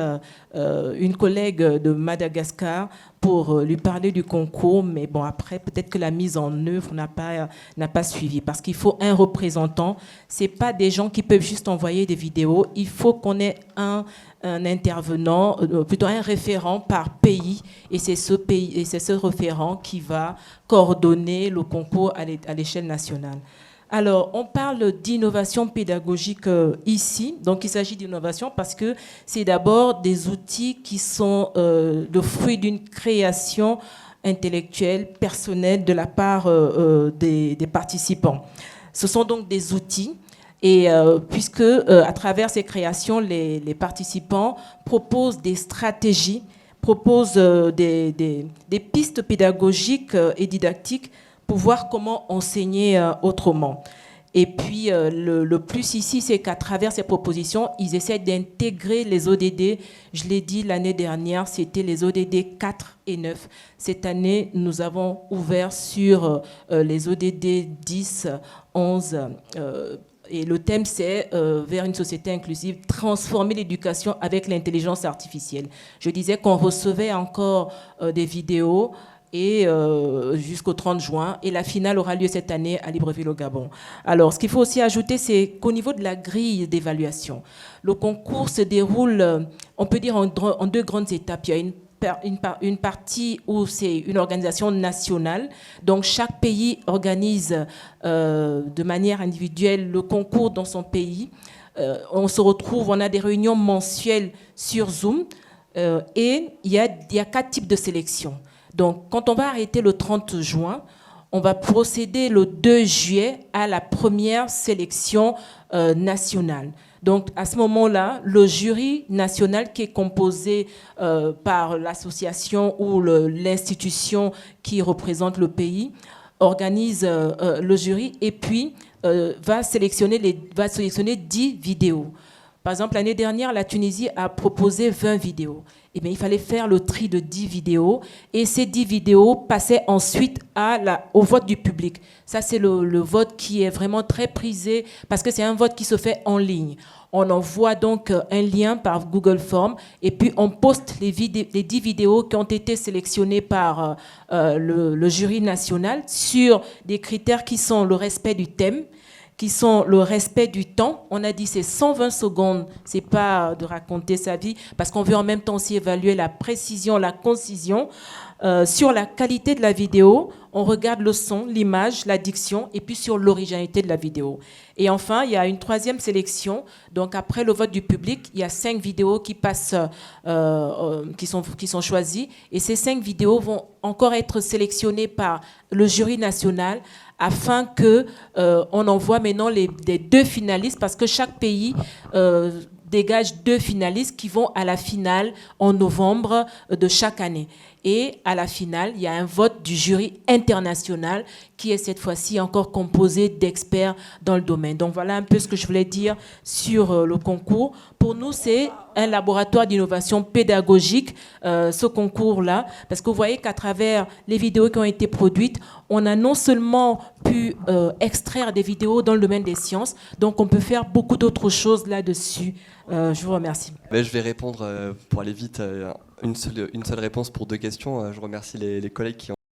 une collègue de Madagascar pour lui parler du concours, mais bon après peut-être que la mise en œuvre n'a pas suivi parce qu'il faut un représentant. C'est pas des gens qui peuvent juste envoyer des vidéos. Il faut qu'on ait un intervenant, plutôt un référent par pays et c'est ce pays et c'est ce référent qui va coordonner le concours à l'échelle nationale. Alors, on parle d'innovation pédagogique ici. Donc, il s'agit d'innovation parce que c'est d'abord des outils qui sont le fruit d'une création intellectuelle, personnelle de la part des participants. Ce sont donc des outils. Et puisque, à travers ces créations, les participants proposent des stratégies, proposent des pistes pédagogiques et didactiques pour voir comment enseigner autrement. Et puis, le plus ici, c'est qu'à travers ces propositions, ils essaient d'intégrer les ODD. Je l'ai dit l'année dernière, c'était les ODD 4 et 9. Cette année, nous avons ouvert sur les ODD 10, 11, Et le thème, c'est vers une société inclusive, transformer l'éducation avec l'intelligence artificielle. Je disais qu'on recevait encore des vidéos et jusqu'au 30 juin. Et la finale aura lieu cette année à Libreville au Gabon. Alors, ce qu'il faut aussi ajouter, c'est qu'au niveau de la grille d'évaluation, le concours se déroule, on peut dire, en deux grandes étapes. Il y a une partie où c'est une organisation nationale. Donc, chaque pays organise de manière individuelle le concours dans son pays. On se retrouve, on a des réunions mensuelles sur Zoom. Et il y a 4 types de sélection. Donc, quand on va arrêter le 30 juin, on va procéder le 2 juillet à la première sélection nationale. Donc, à ce moment-là, le jury national qui est composé par l'association ou l'institution qui représente le pays organise le jury et puis va sélectionner 10 vidéos. Par exemple, l'année dernière, la Tunisie a proposé 20 vidéos. Eh bien, il fallait faire le tri de 10 vidéos et ces 10 vidéos passaient ensuite au vote du public. Ça, c'est le vote qui est vraiment très prisé parce que c'est un vote qui se fait en ligne. On envoie donc un lien par Google Form et puis on poste les 10 vidéos qui ont été sélectionnées par le jury national sur des critères qui sont le respect du thème, qui sont le respect du temps. On a dit c'est 120 secondes, c'est pas de raconter sa vie, parce qu'on veut en même temps aussi évaluer la précision, la concision. Sur la qualité de la vidéo, on regarde le son, l'image, la diction, et puis sur l'originalité de la vidéo. Et enfin, il y a une 3e sélection. Donc après le vote du public, il y a 5 vidéos qui passent, qui sont choisies, et ces 5 vidéos vont encore être sélectionnées par le jury national afin qu'on envoie maintenant les 2 finalistes, parce que chaque pays dégage 2 finalistes qui vont à la finale en novembre de chaque année. Et à la finale, il y a un vote du jury international qui est cette fois-ci encore composé d'experts dans le domaine. Donc voilà un peu ce que je voulais dire sur le concours. Pour nous, c'est un laboratoire d'innovation pédagogique, ce concours-là, parce que vous voyez qu'à travers les vidéos qui ont été produites, on a non seulement pu extraire des vidéos dans le domaine des sciences, donc on peut faire beaucoup d'autres choses là-dessus. Je vous remercie. Je vais répondre, pour aller vite, une seule réponse pour 2 questions. Je remercie les collègues qui